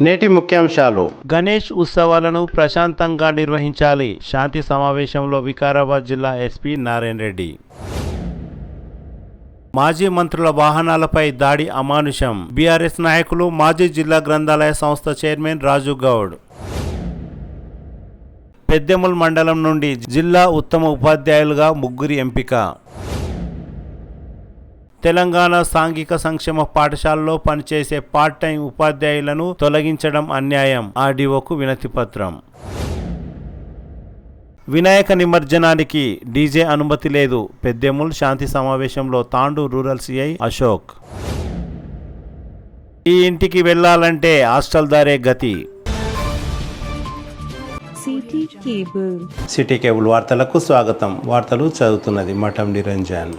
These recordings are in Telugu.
నేటి ముఖ్యాంశాలు. గణేష్ ఉత్సవాలను ప్రశాంతంగా నిర్వహించాలి. శాంతి సమావేశంలో వికారాబాద్ జిల్లా ఎస్పీ నారాయణ రెడ్డి. మాజీ మంత్రుల వాహనాలపై దాడి అమానుషం. బీఆర్ఎస్ నాయకులు, మాజీ జిల్లా గ్రంథాలయ సంస్థ చైర్మన్ రాజు గౌడ్. పెద్దెముల్ మండలం నుండి జిల్లా ఉత్తమ ఉపాధ్యాయులుగా ముగ్గురి ఎంపిక. తెలంగాణ సాంఘిక సంక్షేమ పాఠశాలలో పనిచేసే పార్ట్ టైం ఉపాధ్యాయులను తొలగించడం అన్యాయం. ఆర్డీఓకు వినతిపత్రం. వినాయక నిమజ్జనానికి డీజే అనుమతి లేదు. పెద్దెముల్ శాంతి సమావేశంలో తాండూరు రూరల్ సిఐ అశోక్. ఈ ఇంటికి వెళ్లాలంటే హాస్టల్ దారే గతి. సిటీ కేబుల్ వార్తలకు స్వాగతం. వార్తలు చదువుతున్నది మఠం నిరంజన్.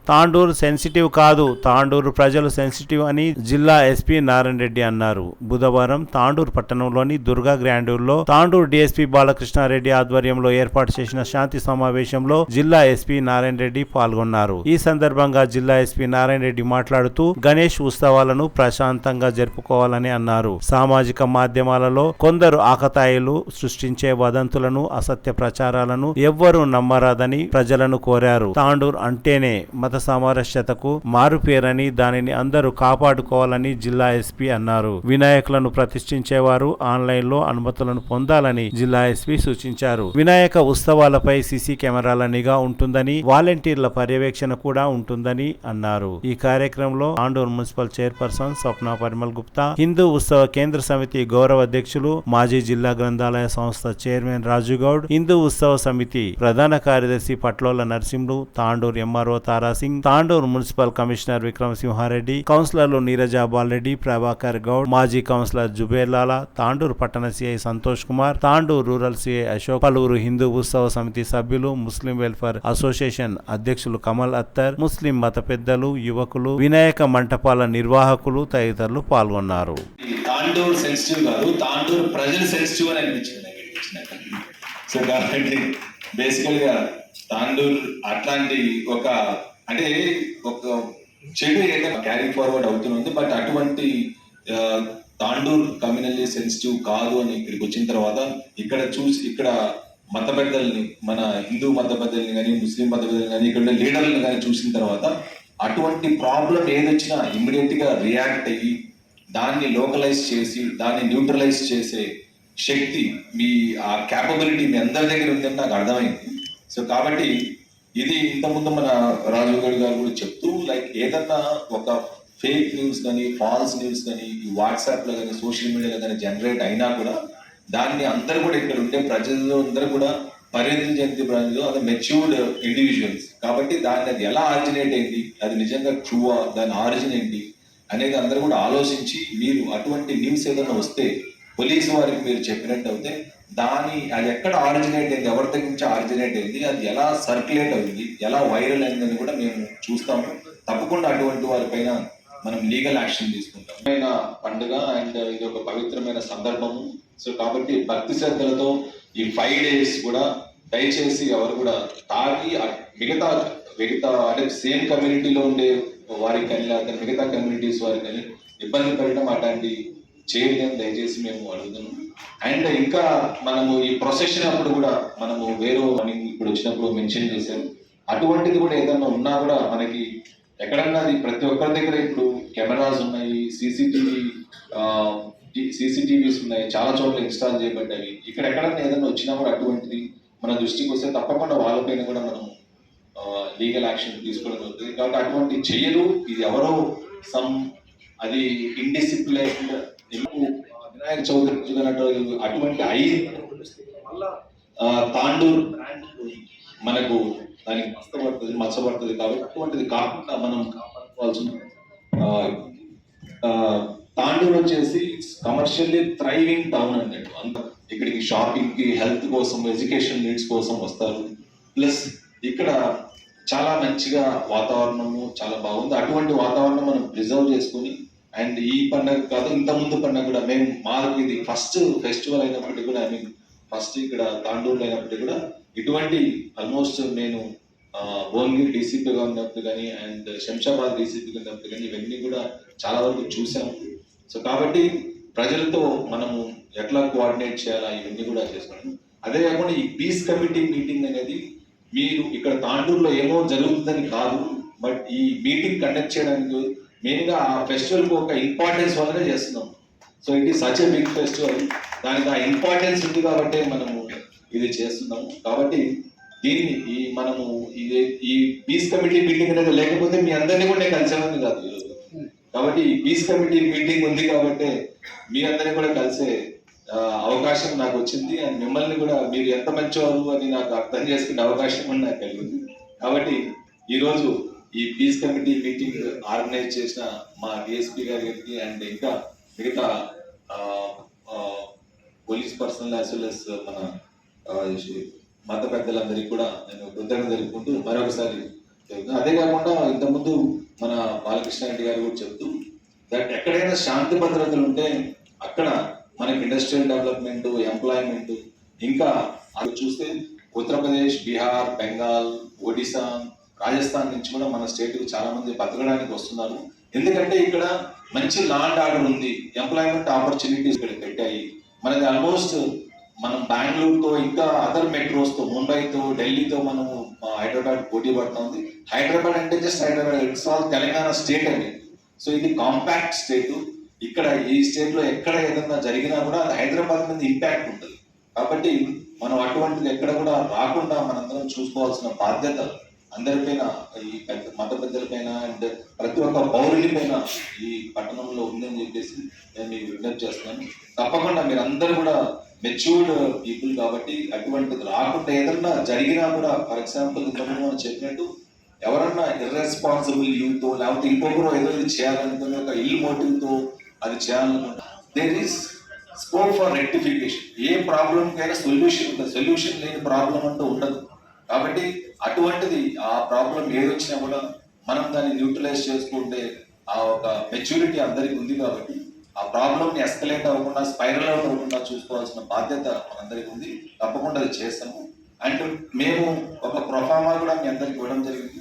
తాండూరు సెన్సిటివ్ కాదు, తాండూరు ప్రజలు సెన్సిటివ్ అని జిల్లా ఎస్పీ నారాయణ రెడ్డి అన్నారు. బుధవారం తాండూరు పట్టణంలోని దుర్గా గ్రాండ్యూర్లో తాండూరు డీఎస్పీ బాలకృష్ణారెడ్డి ఆధ్వర్యంలో ఏర్పాటు చేసిన శాంతి సమావేశంలో జిల్లా ఎస్పీ నారాయణ రెడ్డి పాల్గొన్నారు. ఈ సందర్భంగా జిల్లా ఎస్పీ నారాయణ రెడ్డి మాట్లాడుతూ గణేష్ ఉత్సవాలను ప్రశాంతంగా జరుపుకోవాలని అన్నారు. సామాజిక మాధ్యమాలలో కొందరు ఆకతాయిలు సృష్టించే వదంతులను, అసత్య ప్రచారాలను ఎవ్వరూ నమ్మరాదని ప్రజలను కోరారు. తాండూరు అంటేనే మత సామరస్యతకు మారుపేరని, దానిని అందరూ కాపాడుకోవాలని జిల్లా ఎస్పీ అన్నారు. వినాయకులను ప్రతిష్ఠించేవారు ఆన్లైన్ లో అనుమతులను పొందాలని జిల్లా ఎస్పీ సూచించారు. వినాయక ఉత్సవాలపై సీసీ కెమెరాల నిఘా ఉంటుందని, వాలంటీర్ల పర్యవేక్షణ కూడా ఉంటుందని అన్నారు. ఈ కార్యక్రమంలో తాండూరు మున్సిపల్ చైర్పర్సన్ స్వప్న పరిమల్ గుప్తా, హిందూ ఉత్సవ కేంద్ర సమితి గౌరవ అధ్యక్షులు, మాజీ జిల్లా గ్రంథాలయ సంస్థ చైర్మన్ రాజు గౌడ్, హిందూ ఉత్సవ సమితి ప్రధాన కార్యదర్శి పట్లోల నరసింహులు, తాండూరు ఎంఆర్ఓ తారా సింగ్, తాండూరు మున్సిపల్ కమిషనర్ విక్రమ్ సింహారెడ్డి, కౌన్సిలర్లు నీరజా బాలరెడ్డి, ప్రభాకర్ గౌడ్, మాజీ కౌన్సిలర్ జుబేర్లాలా, తాండూరు పట్టణ CI Santosh Kumar, Tandur rural CI Ashok, పలువురు హిందూ ఉత్సవ సమితి సభ్యులు, ముస్లిం వెల్ఫేర్ అసోసియేషన్ అధ్యక్షులు కమల్ అత్తర్, ముస్లిం మత పెద్దలు, యువకులు, వినాయక మంటపాల నిర్వాహకులు తదితరులు పాల్గొన్నారు. తాండూరు సెన్సిటివ్ కాదు, తాండూరు ప్రజలు సెన్సిటివ్ అని అనిపించింది. సో కాబట్టి బేసికల్ గా తాండూరు అట్లాంటి ఒక అంటే ఒక చెడు ఏదైనా క్యారీ ఫార్వర్డ్ అవుతుంది. బట్ అటువంటి తాండూరు కమ్యూనల్లీ సెన్సిటివ్ కాదు అని ఇక్కడికి వచ్చిన తర్వాత ఇక్కడ మత పెద్దల్ని, మన హిందూ మత పెద్దల్ని కానీ, ముస్లిం మత పెద్దల్ని కానీ, ఇక్కడ లీడర్లను కానీ చూసిన తర్వాత అటువంటి ప్రాబ్లం ఏదొచ్చినా ఇమ్మీడియట్ గా రియాక్ట్ అయ్యి దాన్ని లోకలైజ్ చేసి దాన్ని న్యూట్రలైజ్ చేసే శక్తి, మీ ఆ క్యాపబిలిటీ మీ అందరి దగ్గర ఉందని నాకు అర్థమైంది. సో కాబట్టి ఇది ఇంతకుముందు మన రాజు గౌడ్ గారు కూడా చెప్తూ, లైక్ ఏదన్నా ఒక ఫేక్ న్యూస్ కానీ, ఫాల్స్ న్యూస్ కానీ ఈ వాట్సాప్ లో కానీ, సోషల్ మీడియాలో కానీ జనరేట్ అయినా కూడా దాన్ని అందరూ కూడా ఇక్కడ ఉండే ప్రజల్లో అందరూ కూడా పరిణతి చెంది ప్రజలు, అది మెచ్యూర్డ్ ఇండివిజువల్స్ కాబట్టి దాన్ని అది ఎలా ఆరిజినేట్ అయింది, అది నిజంగా ట్రూవా, దాని ఆరిజిన్ ఏంటి అనేది అందరూ కూడా ఆలోచించి, మీరు అటువంటి న్యూస్ ఏదైనా వస్తే పోలీసు వారికి మీరు చెప్పినట్టు అయితే అది ఎక్కడ ఆరిజినేట్ అయింది, ఎవరి దగ్గర నుంచి ఆరిజినేట్ అయింది, అది ఎలా సర్క్యులేట్ అయింది, ఎలా వైరల్ అయిందని కూడా మేము చూస్తాము. తప్పకుండా అటువంటి వారిపైన మనం లీగల్ యాక్షన్ తీసుకుంటాం. పండుగ అండ్ ఇది ఒక పవిత్రమైన సందర్భము. సో కాబట్టి భక్తి శ్రద్ధలతో ఈ 5 days కూడా దయచేసి ఎవరు కూడా తాగి మిగతా అంటే సేమ్ కమ్యూనిటీలో ఉండే వారికి కానీ, లేకపోతే మిగతా కమ్యూనిటీస్ వారికి కానీ ఇబ్బంది పెట్టడం అట్లాంటి చేయలేని దయచేసి మేము అడుగుతున్నాం. అండ్ ఇంకా మనము ఈ ప్రొసెషన్ అప్పుడు కూడా మనము వేరే ఇప్పుడు వచ్చినప్పుడు మెన్షన్ చేశారు, అటువంటిది కూడా ఏదన్నా ఉన్నా కూడా మనకి ఎక్కడన్నా అది ప్రతి ఒక్కరి దగ్గర ఇప్పుడు కెమెరాస్ ఉన్నాయి, సీసీటీవీస్ ఉన్నాయి, చాలా చోట్ల ఇన్స్టాల్ చేయబడ్డాయి. ఇక్కడ ఎక్కడన్నా ఏదన్నా వచ్చినా కూడా అటువంటిది మన దృష్టికి వస్తే తప్పకుండా వాళ్ళపైన కూడా మనం లీగల్ యాక్షన్ తీసుకోవడం జరుగుతుంది. కాబట్టి అటువంటి చెయ్యరు, ఇది ఎవరో అది ఇండిసిప్లైన్ వినాయక చవితి అటువంటి తాండూరు మనకు దానికి మచ్చబడుతుంది కాబట్టి అటువంటిది కాకుండా మనం కాపాడుకోవాల్సిన తాండూరు వచ్చేసి కమర్షియల్లీ థ్రైవింగ్ టౌన్ అన్నట్టు. అంత ఇక్కడికి షాపింగ్ కి, హెల్త్ కోసం, ఎడ్యుకేషన్ నీడ్స్ కోసం వస్తారు. ప్లస్ ఇక్కడ చాలా మంచిగా వాతావరణము చాలా బాగుంది. అటువంటి వాతావరణం మనం ప్రిజర్వ్ చేసుకుని, అండ్ ఈ పండుగ కాదు ఇంత ముందు పండుగ కూడా మాకు ఇది ఫస్ట్ ఫెస్టివల్ అయినప్పటికీ కూడా, ఫస్ట్ ఇక్కడ తాండూరులో అయినప్పటికీ కూడా ఇటువంటి ఆల్మోస్ట్ నేను భువనగిరి డీసీపీగా ఉన్నప్పుడు కానీ, అండ్ శంషాబాద్ డీసీపీగా ఉన్నప్పుడు కానీ ఇవన్నీ కూడా చాలా వరకు చూసాము. సో కాబట్టి ప్రజలతో మనము ఎట్లా కోఆర్డినేట్ చేయాలా ఇవన్నీ కూడా చేసుకున్నాము. అదే కాకుండా ఈ పీస్ కమిటీ మీటింగ్ అనేది మీరు ఇక్కడ తాండూరులో ఏమో జరుగుతుందని కాదు, బట్ ఈ మీటింగ్ కండక్ట్ చేయడానికి మెయిన్గా ఆ ఫెస్టివల్కి ఒక ఇంపార్టెన్స్ వల్లనే చేస్తున్నాం. So it is such a big festival, దానికి ఆ ఇంపార్టెన్స్ ఉంది కాబట్టి మనము ఇది చేస్తున్నాము. కాబట్టి దీన్ని మనము ఈ పీస్ కమిటీ మీటింగ్ అనేది లేకపోతే మీ అందరినీ కూడా నేను కలిసేవాడిని కాదు ఈరోజు. కాబట్టి ఈ పీస్ కమిటీ మీటింగ్ ఉంది కాబట్టి మీ అందరినీ కూడా కలిసే అవకాశం నాకు వచ్చింది. అండ్ మిమ్మల్ని కూడా మీరు ఎంత మంచివారు అని నాకు అర్థం చేసుకునే అవకాశం కూడా నాకు కలిగింది. కాబట్టి ఈరోజు ఈ పీస్ కమిటీ మీటింగ్ ఆర్గనైజ్ చేసిన మా డిఎస్పీ గారికి అండ్ ఇంకా మిగతా police personnel as well as మన మత పెద్దలందరికీ కూడా నేను కృతజ్ఞత తెలుపుకుంటూ మరొకసారి చెప్తున్నాను. అదే కాకుండా ఇంతకుముందు మన బాలకృష్ణ రెడ్డి గారు కూడా చెప్తూ దట్ ఎక్కడైనా శాంతి భద్రతలు ఉంటే అక్కడ మనకి ఇండస్ట్రియల్ డెవలప్మెంట్, ఎంప్లాయ్మెంట్, ఇంకా అది చూస్తే ఉత్తరప్రదేశ్, బీహార్, బెంగాల్, ఒడిశా, రాజస్థాన్ నుంచి కూడా మన స్టేట్కి చాలా మంది బతకడానికి వస్తున్నారు. ఎందుకంటే ఇక్కడ మంచి లా అండ్ ఆర్డర్ ఉంది, ఎంప్లాయ్మెంట్ ఆపర్చునిటీస్ ఇక్కడ పెట్టాయి. మనది ఆల్మోస్ట్ మనం బెంగళూరుతో ఇంకా అదర్ మెట్రోస్తో, ముంబైతో, ఢిల్లీతో మనము హైదరాబాద్ పోటీ పడుతుంది. హైదరాబాద్ అంటే just Hyderabad, it's all Telangana state అని. సో ఇది కాంపాక్ట్ స్టేట్. ఇక్కడ ఈ స్టేట్ లో ఎక్కడ ఏదైనా జరిగినా కూడా అది హైదరాబాద్ మీద ఇంపాక్ట్ ఉంటుంది. కాబట్టి మనం అటువంటిది ఎక్కడ కూడా రాకుండా మనందరం చూసుకోవాల్సిన బాధ్యత అందరిపైన, ఈ మత పెద్దలపైన అండ్ ప్రతి ఒక్క పౌరుని పైన ఈ పట్టణంలో ఉందని చెప్పేసి నేను మీకు విజ్ఞప్తి చేస్తున్నాను. తప్పకుండా మీరందరూ కూడా మెచ్యూర్డ్ పీపుల్ కాబట్టి అటువంటిది రాకుండా ఏదన్నా జరిగినా కూడా, ఫర్ ఎగ్జాంపుల్ ఇంతకుముందు మనం చెప్పినట్టు ఎవరన్నా ఇర్రెస్పాన్సిబుల్ యూతో లేకపోతే ఇంకొకరు ఏదో ఇది చేయాలనుకునే ఒక ఇల్ మోటివ్తో అది చేయాలనుకుంటా, there is scope for rectification. ఏ ప్రాబ్లంకైనా సొల్యూషన్ ఉంటుంది, సొల్యూషన్ లేని ప్రాబ్లం అంటూ ఉండదు. కాబట్టి అటువంటిది ఆ ప్రాబ్లం ఏదొచ్చినా కూడా మనం దాన్ని న్యూట్రలైజ్ చేసుకుంటే ఆ ఒక మెచ్యూరిటీ అందరికి ఉంది. కాబట్టి ఆ ప్రాబ్లమ్ని ఎస్కలేట్ అవ్వకుండా, స్పైరల్ అవ్వకుండా చూసుకోవాల్సిన బాధ్యత మనందరికి ఉంది. తప్పకుండా అది చేస్తాము. అండ్ మేము ఒక ప్రొఫార్మా కూడా మీ అందరికి ఇవ్వడం జరిగింది.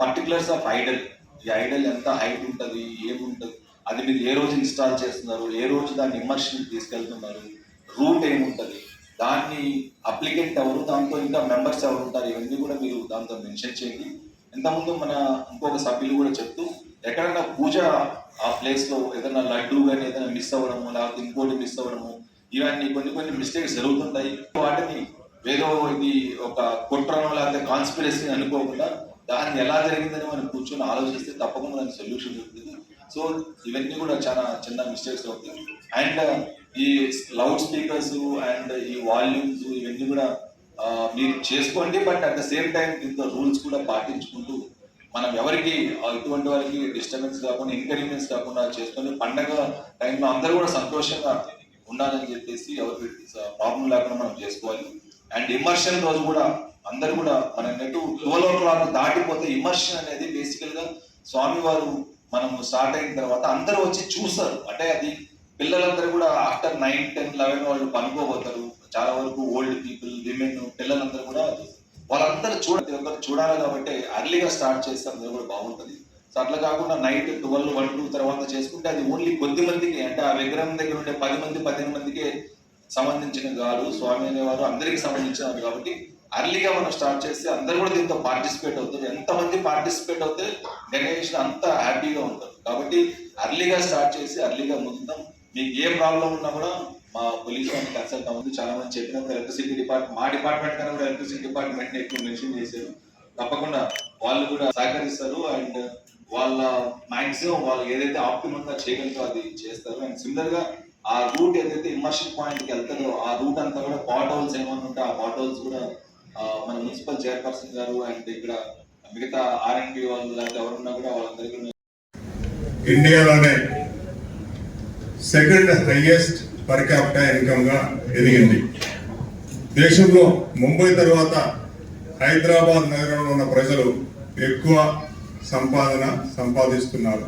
పర్టికులర్స్ ఆఫ్ ఐడల్, ఈ ఐడల్ ఎంత హైట్ ఉంటుంది, ఏముంటుంది, అది మీరు ఏ రోజు ఇన్స్టాల్ చేస్తున్నారు, ఏ రోజు దాన్ని ఇమర్షన్ తీసుకెళ్తున్నారు, రూట్ ఏముంటుంది, దాన్ని అప్లికెంట్ ఎవరు, దాంతో ఇంకా మెంబర్స్ ఎవరు ఉంటారు, ఇవన్నీ కూడా మీరు దాంతో మెన్షన్ చేయండి. ఇంతకుముందు మన ఇంకొక సభ్యులు కూడా చెప్తూ ఎక్కడైనా పూజ ఆ ప్లేస్ లో ఏదైనా లడ్డు కానీ ఏదైనా మిస్ అవ్వడము, లేకపోతే ఇంకోటి మిస్ అవ్వడము, ఇవన్నీ కొన్ని మిస్టేక్స్ జరుగుతుంటాయి. వాటిని ఏదో ఇది ఒక కుట్రను లేకపోతే కాన్స్పిరసీ అనుకోకుండా దాన్ని ఎలా జరిగిందని మనం కూర్చొని ఆలోచిస్తే తప్పకుండా దానికి సొల్యూషన్ దొరుకుతుంది. సో ఇవన్నీ కూడా చాలా చిన్న మిస్టేక్స్ అవుతాయి. అండ్ ఈ లౌడ్ స్పీకర్స్ అండ్ ఈ వాల్యూమ్స్ ఇవన్నీ కూడా మీరు చేసుకోండి. But at the same time దీంతో రూల్స్ కూడా పాటించుకుంటూ మనం ఎవరికి ఇటువంటి వారికి డిస్టర్బెన్స్ కాకుండా, ఇన్కన్వీనియన్స్ కాకుండా చేసుకొని పండగ టైంలో అందరూ కూడా సంతోషంగా ఉండాలని చెప్పేసి ఎవరికి ప్రాబ్లం లేకుండా మనం చేసుకోవాలి. అండ్ ఇమర్షన్ రోజు కూడా అందరు కూడా మన నెట్టు 12 o'clock దాటిపోతే ఇమర్షన్ అనేది బేసికల్ గా స్వామివారు మనం స్టార్ట్ అయిన తర్వాత అందరూ వచ్చి చూస్తారు. అంటే అది పిల్లలందరూ కూడా ఆఫ్టర్ 9, 10, 11 వాళ్ళు పనుకోబోతారు. చాలా వరకు ఓల్డ్ పీపుల్, విమెన్, పిల్లలందరూ కూడా వాళ్ళందరూ చూడాలి కాబట్టి అర్లీగా స్టార్ట్ చేస్తే అందరూ కూడా బాగుంటుంది. సో అట్లా కాకుండా నైట్ 12, 1, 2 తర్వాత చేసుకుంటే అది ఓన్లీ కొద్ది మందికి, అంటే ఆ విగ్రహం దగ్గర ఉండే 10 మంది, 15 మందికే సంబంధించిన కాదు, స్వామి అనేవారు అందరికి సంబంధించినారు. కాబట్టి అర్లీగా మనం స్టార్ట్ చేస్తే అందరూ కూడా దీంతో పార్టిసిపేట్ అవుతారు. ఎంతమంది పార్టిసిపేట్ అవుతే డెకరేషన్ అంత హ్యాపీగా ఉంటారు. కాబట్టి అర్లీగా స్టార్ట్ చేసి అర్లీగా ముందుతాం. మీకు ఏ ప్రాబ్లం ఉన్నా కూడా మా పోలీస్ వాళ్ళని కన్సల్ట్ అవ్వదు. చాలా మంది చెప్పినప్పుడు ఎలక్ట్రిసిటీ డిపార్ట్మెంట్, మా డిపార్ట్మెంట్ కన్నా కూడా ఎలక్ట్రిసిటీ డిపార్ట్మెంట్ ఎక్కువ మెన్షన్ చేశారు. తప్పకుండా వాళ్ళు కూడా సహకరిస్తారు. అండ్ వాళ్ళ మాక్సిమం వాళ్ళు ఏదైతే ఆప్టిమమ్ గా చేయగలితో అది చేస్తారు. అండ్ సిమిలర్ గా ఆ రూట్ ఏదైతే ఇమర్షన్ పాయింట్ కి వెళ్తారో ఆ రూట్ అంతా కూడా పాట్ హోల్స్ ఏమైనా ఉంటే ఆ పాట్ హోల్స్ కూడా మన మున్సిపల్ చైర్పర్సన్ గారు అండ్ ఇక్కడ మిగతా R&B వాళ్ళు లేకపోతే ఎవరున్నా కూడా వాళ్ళందరికీ ఇండియాలోనే second highest per capital income గా ఎదిగింది. దేశంలో ముంబై తర్వాత హైదరాబాద్ నగరంలో ఉన్న ప్రజలు ఎక్కువ సంపాదన సంపాదిస్తున్నారు.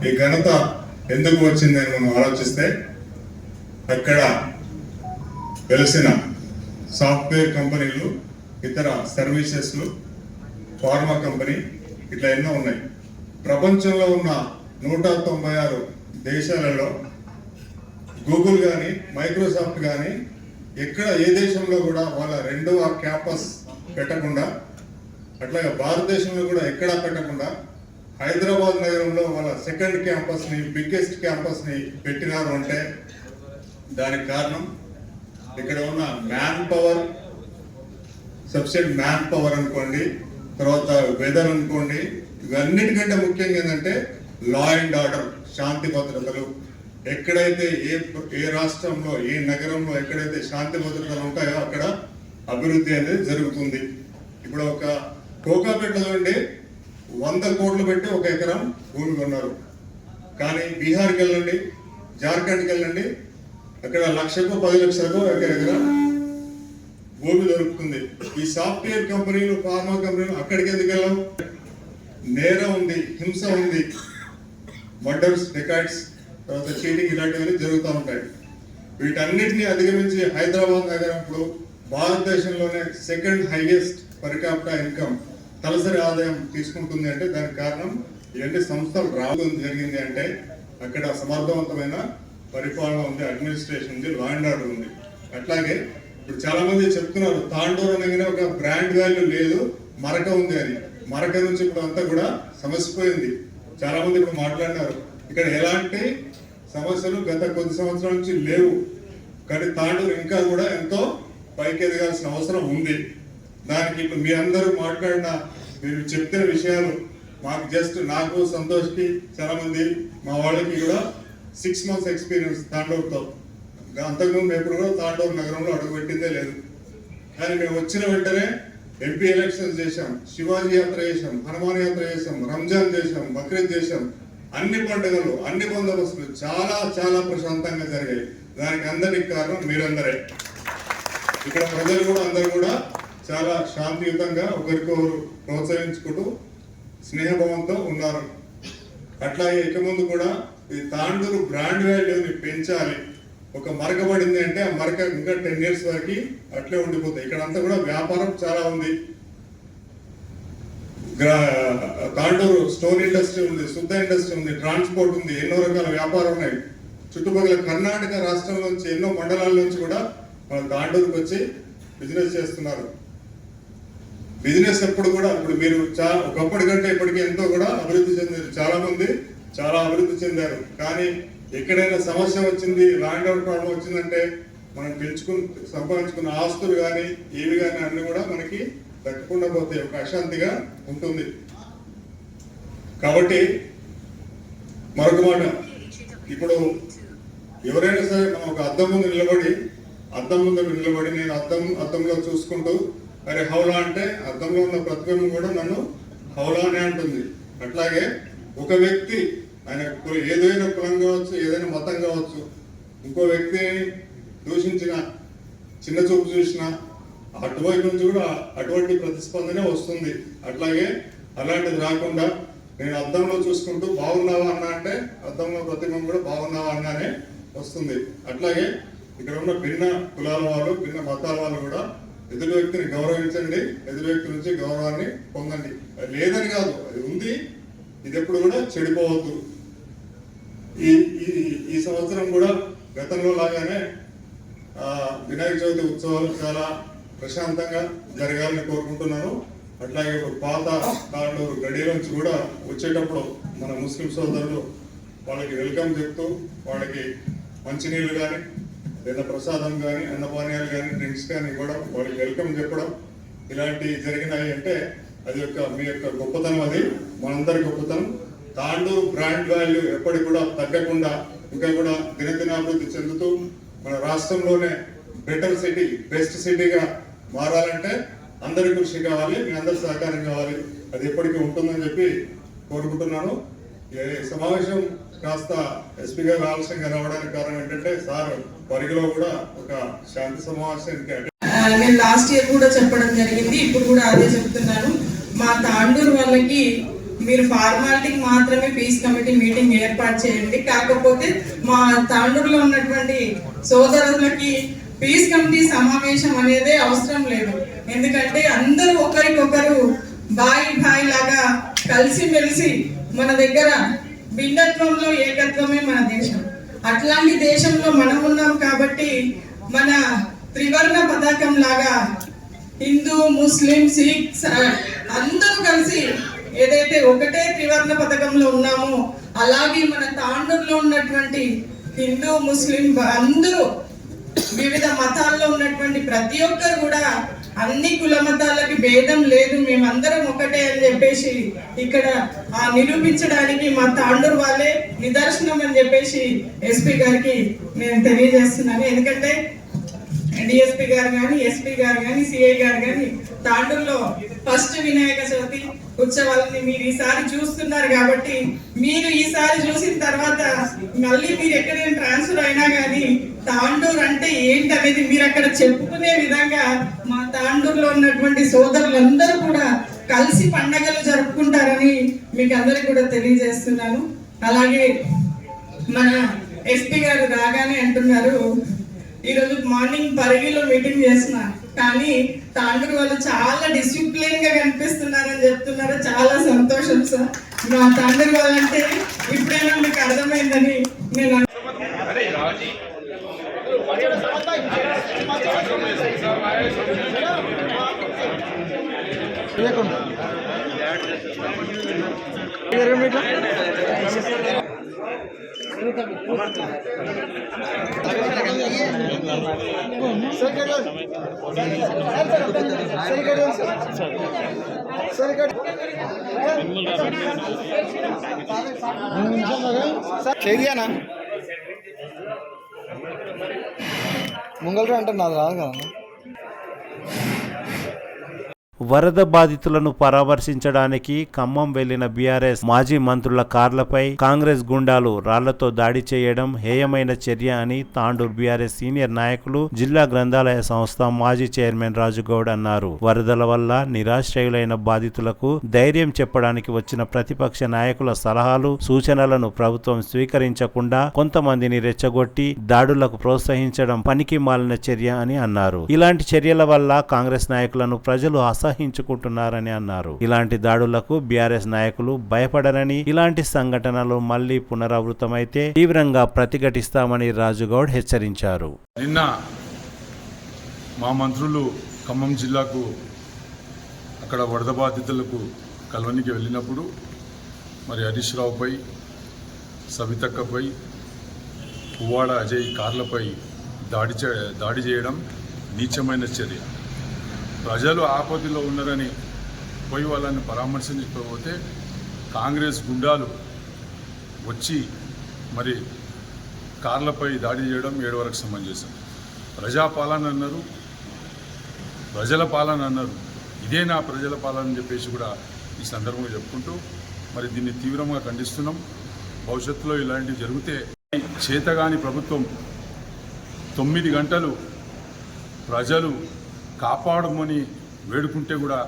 ఈ ఘనత ఎందుకు వచ్చిందని మనం ఆలోచిస్తే అక్కడ వెలిసిన సాఫ్ట్వేర్ కంపెనీలు, ఇతర సర్వీసెస్లు, ఫార్మా కంపెనీ, ఇట్లా ఎన్నో ఉన్నాయి. ప్రపంచంలో ఉన్న 196 దేశాలలో గూగుల్ కానీ మైక్రోసాఫ్ట్ కానీ ఎక్కడ ఏ దేశంలో కూడా వాళ్ళ రెండవ క్యాంపస్ పెట్టకుండా, అట్లాగే భారతదేశంలో కూడా ఎక్కడా పెట్టకుండా హైదరాబాద్ నగరంలో వాళ్ళ సెకండ్ క్యాంపస్ని, బిగ్గెస్ట్ క్యాంపస్ని పెట్టినారు అంటే దానికి కారణం ఇక్కడ ఉన్న man power, sufficient man power అనుకోండి, తర్వాత వెదర్ అనుకోండి, ఇవన్నిటికంటే ముఖ్యంగా ఏంటంటే లా అండ్ ఆర్డర్, శాంతి భద్రతలు. ఎక్కడైతే ఏ రాష్ట్రంలో, ఏ నగరంలో ఎక్కడైతే శాంతి భద్రతలు ఉంటాయో అక్కడ అభివృద్ధి అనేది జరుగుతుంది. ఇప్పుడు ఒక కోకాపేటలో ఉండి 100 కోట్లు పెట్టి 1 ఎకరం భూమి కొన్నారు. కానీ బీహార్కి వెళ్ళండి, జార్ఖండ్కి వెళ్ళండి, అక్కడ 1 లక్షకో 10 లక్షలకో ఎకరం భూమి దొరుకుతుంది. ఈ సాఫ్ట్వేర్ కంపెనీలు, ఫార్మా కంపెనీలు అక్కడికి ఎందుకు వెళ్ళాం? నేరం ఉంది, హింస ఉంది, మర్డర్స్, డెకాయిట్స్, తర్వాత చీటింగ్ ఇలాంటివన్నీ జరుగుతూ ఉంటాయి. వీటన్నిటిని అధిగమించి హైదరాబాద్ నగరం ఇప్పుడు భారతదేశంలోనే second highest per capital income, తలసరి ఆదాయం తీసుకుంటుంది. అంటే దానికి కారణం ఇలాంటి సంస్థలు రావడం జరిగింది. అంటే అక్కడ సమర్థవంతమైన పరిపాలన ఉంది, అడ్మినిస్ట్రేషన్ ఉంది, లా అండ్ ఆర్డర్ ఉంది. అట్లాగే ఇప్పుడు చాలా మంది చెప్తున్నారు తాండూరు అనగానే ఒక బ్రాండ్ వాల్యూ లేదు, మరక ఉంది అని. మరక నుంచి ఇప్పుడు అంతా కూడా సమసిపోయింది. చాలా మంది ఇప్పుడు మాట్లాడినారు ఇక్కడ ఎలాంటి సమస్యలు గత కొద్ది సంవత్సరాల నుంచి లేవు, కానీ తాండూరు ఇంకా కూడా ఎంతో పైకి ఎదగాల్సిన అవసరం ఉంది. దానికి ఇప్పుడు మీ అందరూ మాట్లాడిన, మీరు చెప్తున్న విషయాలు మాకు జస్ట్ నాకు, సంతోష్కి, చాలా మంది మా వాళ్ళకి కూడా 6 months ఎక్స్పీరియన్స్ తాండూరుతో. అంతకుముందు ఎప్పుడు కూడా తాండూరు నగరంలో అడుగుపెట్టిందే లేదు. కానీ మేము వచ్చిన వెంటనే ఎంపీ ఎలక్షన్స్ చేశాం, శివాజీ యాత్ర చేశాం, హనుమాన్ యాత్ర చేశాం, రంజాన్ చేశాం, బక్రీద్ చేశాం. అన్ని పండుగలు, అన్ని బందోబస్తులు చాలా చాలా ప్రశాంతంగా జరిగాయి. దానికి అందరికి కారణం మీరందరే. ఇక్కడ ప్రజలు కూడా అందరూ కూడా చాలా శాంతియుతంగా ఒకరికొకరు ప్రోత్సహించుకుంటూ స్నేహభావంతో ఉన్నారు. అట్లాగే ఇక ముందు కూడా ఈ తాండూరు బ్రాండ్ వాల్యూని పెంచాలి. ఒక మరక పడింది అంటే ఆ మరక ఇంకా 10 years వరకు అట్లే ఉండిపోతాయి. ఇక్కడ అంతా కూడా వ్యాపారం చాలా ఉంది. తాండూరు స్టోన్ ఇండస్ట్రీ ఉంది, శుద్ధ ఇండస్ట్రీ ఉంది, ట్రాన్స్పోర్ట్ ఉంది, ఎన్నో రకాల వ్యాపారం ఉన్నాయి. చుట్టుపక్కల కర్ణాటక రాష్ట్రంలో నుంచి, ఎన్నో మండలాల నుంచి కూడా మన తాండూరుకి వచ్చి బిజినెస్ చేస్తున్నారు. బిజినెస్ ఎప్పుడు కూడా ఇప్పుడు మీరు ఒకప్పటి కంటే ఇప్పటికీ ఎంతో కూడా అభివృద్ధి చెందారు. చాలా మంది చాలా అభివృద్ధి చెందారు. కానీ ఎక్కడైనా సమస్య వచ్చింది, ల్యాండ్ అవుట్ ప్రాబ్లం వచ్చిందంటే మనం సంపాదించుకున్న ఆస్తులు కానీ ఏవి కానీ అన్ని కూడా మనకి దక్కకుండా పోతే ఒక అశాంతిగా ఉంటుంది. కాబట్టి మరొక మాట, ఇప్పుడు ఎవరైనా సరే మనం ఒక అద్దం ముందు నిలబడి నేను అద్దంలో చూసుకుంటూ అరే హౌలా అంటే అద్దంలో ఉన్న ప్రతిబింబం కూడా నన్ను హౌలానే అంటుంది. అట్లాగే ఒక వ్యక్తి ఆయన ఏదైనా కులం కావచ్చు, ఏదైనా మతం కావచ్చు, ఇంకో వ్యక్తిని దూషించిన, చిన్న చూపు చూసిన అటువైపు నుంచి కూడా అటువంటి ప్రతిస్పందనే వస్తుంది. అట్లాగే అలాంటిది రాకుండా నేను అద్దంలో చూసుకుంటూ బాగున్నావా అన్నా అంటే అద్దంలో ప్రతిబింబం కూడా బాగున్నావా అన్నానే వస్తుంది. అట్లాగే ఇక్కడ ఉన్న భిన్న కులాల వాళ్ళు, భిన్న మతాల వాళ్ళు కూడా ఎదుటి వ్యక్తిని గౌరవించండి, ఎదుటి వ్యక్తి నుంచి గౌరవాన్ని పొందండి. లేదని కాదు, అది ఉంది, ఇది ఎప్పుడు కూడా చెడిపోవద్దు. ఈ సంవత్సరం కూడా గతంలో లాగానే వినాయక చవితి ఉత్సవాలు చాలా ప్రశాంతంగా జరగాలని కోరుకుంటున్నాను. అట్లాగే పాత తాండూరు గడిలోంచి కూడా వచ్చేటప్పుడు మన ముస్లిం సోదరులు వాళ్ళకి వెల్కమ్ చెప్తూ, వాళ్ళకి మంచినీళ్ళు కానీ, లేదా ప్రసాదం కానీ, అన్నపానీయాలు కానీ, డ్రింక్స్ కానీ ఇవ్వడం, వాళ్ళకి వెల్కమ్ చెప్పడం, ఇలాంటివి జరిగినాయి అంటే అది మీ యొక్క గొప్పతనం. అది మనందరి గొప్పతనం. తాండూరు బ్రాండ్ వాల్యూ ఎప్పటికి కూడా తగ్గకుండా ఇంకా కూడా దినదినాభివృద్ధి చెందుతూ మన రాష్ట్రంలోనే బెటర్ సిటీ, బెస్ట్ సిటీగా మారాలంటే అందరి కృషి కావాలి, మీ అందరి సహకారం కావాలి. అది ఎప్పటికీ ఉంటుందని చెప్పి కోరుకుంటున్నాను. సమావేశం కాస్త ఎస్పీ గారు ఆలస్యంగా రావడానికి కారణం ఏంటంటే సార్ పరిగిలో కూడా ఒక శాంతి సమావేశానికి నేను లాస్ట్ ఇయర్ కూడా చెప్పడం జరిగింది, ఇప్పుడు కూడా అదే చెప్తున్నాను. మా తాండూరు వాళ్ళకి మీరు ఫార్మాలిటీకి మాత్రమే పీస్ కమిటీ మీటింగ్ ఏర్పాటు చేయండి. కాకపోతే మా తాండూరులో ఉన్నటువంటి సోదరులకి పీస్ కమిటీ సమావేశం అనేదే అవసరం లేదు. ఎందుకంటే అందరూ ఒకరికొకరు బాయి లాగా కలిసిమెలిసి మన దగ్గర భిన్నత్వంలో ఏకత్వమే మన దేశం. అట్లాంటి దేశంలో మనం ఉన్నాం కాబట్టి మన త్రివర్ణ పతాకం లాగా హిందూ, ముస్లిం, సిక్స్ అందరూ కలిసి ఏదైతే ఒకటే త్రివర్ణ పథకంలో ఉన్నామో అలాగే మన తాండూరులో ఉన్నటువంటి హిందూ, ముస్లిం అందరూ వివిధ మతాల్లో ఉన్నటువంటి ప్రతి ఒక్కరు కూడా అన్ని కుల మతాలకి భేదం లేదు, మేమందరం ఒకటే అని చెప్పేసి ఇక్కడ నిరూపించడానికి మా తాండూరు వాళ్ళే నిదర్శనం అని చెప్పేసి ఎస్పీ గారికి నేను తెలియజేస్తున్నాను. ఎందుకంటే డిఎస్పీ గారు కానీ, ఎస్పీ గారు కానీ, సిఐ గారు కానీ తాండూరులో ఫస్ట్ వినాయక చవితి ఉత్సవాలని మీరు ఈసారి చూస్తున్నారు కాబట్టి మీరు ఈసారి చూసిన తర్వాత మళ్ళీ మీరు ఎక్కడైనా ట్రాన్స్ఫర్ అయినా కానీ తాండూరు అంటే ఏంటనేది మీరు అక్కడ చెప్పుకునే విధంగా మా తాండూరులో ఉన్నటువంటి సోదరులందరూ కూడా కలిసి పండగలు జరుపుకుంటారని మీకు అందరికి కూడా తెలియజేస్తున్నాను. అలాగే మన ఎస్పీ గారు రాగానే అంటున్నారు ఈరోజు మార్నింగ్ పరిగిలో మీటింగ్ చేసిన కానీ తాండూరు వాళ్ళు చాలా డిసిప్లిన్ గా కనిపిస్తున్నారని చెప్తున్నారు. చాలా సంతోషం సార్. మా తాండూరు వాళ్ళంటే ఇప్పుడైనా మీకు అర్థమైందని నేను ముంగల్రా అంటే నాది రాదు కదా. వరద బాధితులను పరామర్శించడానికి ఖమ్మం వెళ్లిన బీఆర్ఎస్ మాజీ మంత్రుల కార్లపై కాంగ్రెస్ గుండాలు రాళ్లతో దాడి చేయడం హేయమైన చర్య అని తాండూరు బీఆర్ఎస్ సీనియర్ నాయకులు, జిల్లా గ్రంథాలయ సంస్థ మాజీ చైర్మన్ రాజుగౌడ్ అన్నారు. వరదల వల్ల నిరాశ్రయులైన బాధితులకు ధైర్యం చెప్పడానికి వచ్చిన ప్రతిపక్ష నాయకుల సలహాలు, సూచనలను ప్రభుత్వం స్వీకరించకుండా కొంతమందిని రెచ్చగొట్టి దాడులకు ప్రోత్సహించడం పనికి మాలిన చర్య అని అన్నారు. ఇలాంటి చర్యల వల్ల కాంగ్రెస్ నాయకులను ప్రజలు అసహించుకుంటున్నారని అన్నారు. ఇలాంటి దాడులకు బీఆర్ఎస్ నాయకులు భయపడరని, ఇలాంటి సంఘటనలు మళ్లీ పునరావృతమైతే తీవ్రంగా ప్రతిఘటిస్తామని రాజుగౌడ్ హెచ్చరించారు. నిన్న మా మంత్రులు ఖమ్మం జిల్లాకు అక్కడ వరద బాధితులకు కల్వనికి వెళ్ళినప్పుడు మరి హరీష్ రావుపై, సవితక్కపై, పువ్వాడ అజయ్ కార్లపై దాడి చేయడం నీచమైన చర్య. ప్రజలు ఆపదలో ఉన్నారని పోయి వాళ్ళని పరామర్శించకపోతే కాంగ్రెస్ గుండాలు వచ్చి మరి కార్లపై దాడి చేయడం 7 వరకు సమంజసం. ప్రజాపాలన అన్నారు, ప్రజల పాలన అన్నారు. ఇదే నా ప్రజల పాలన అని చెప్పేసి కూడా ఈ సందర్భంగా చెప్పుకుంటూ మరి దీన్ని తీవ్రంగా ఖండిస్తున్నాం. భవిష్యత్తులో ఇలాంటివి జరిగితే చేతగాని ప్రభుత్వం 9 గంటలు ప్రజలు కాపాడమని వేడుకుంటే కూడా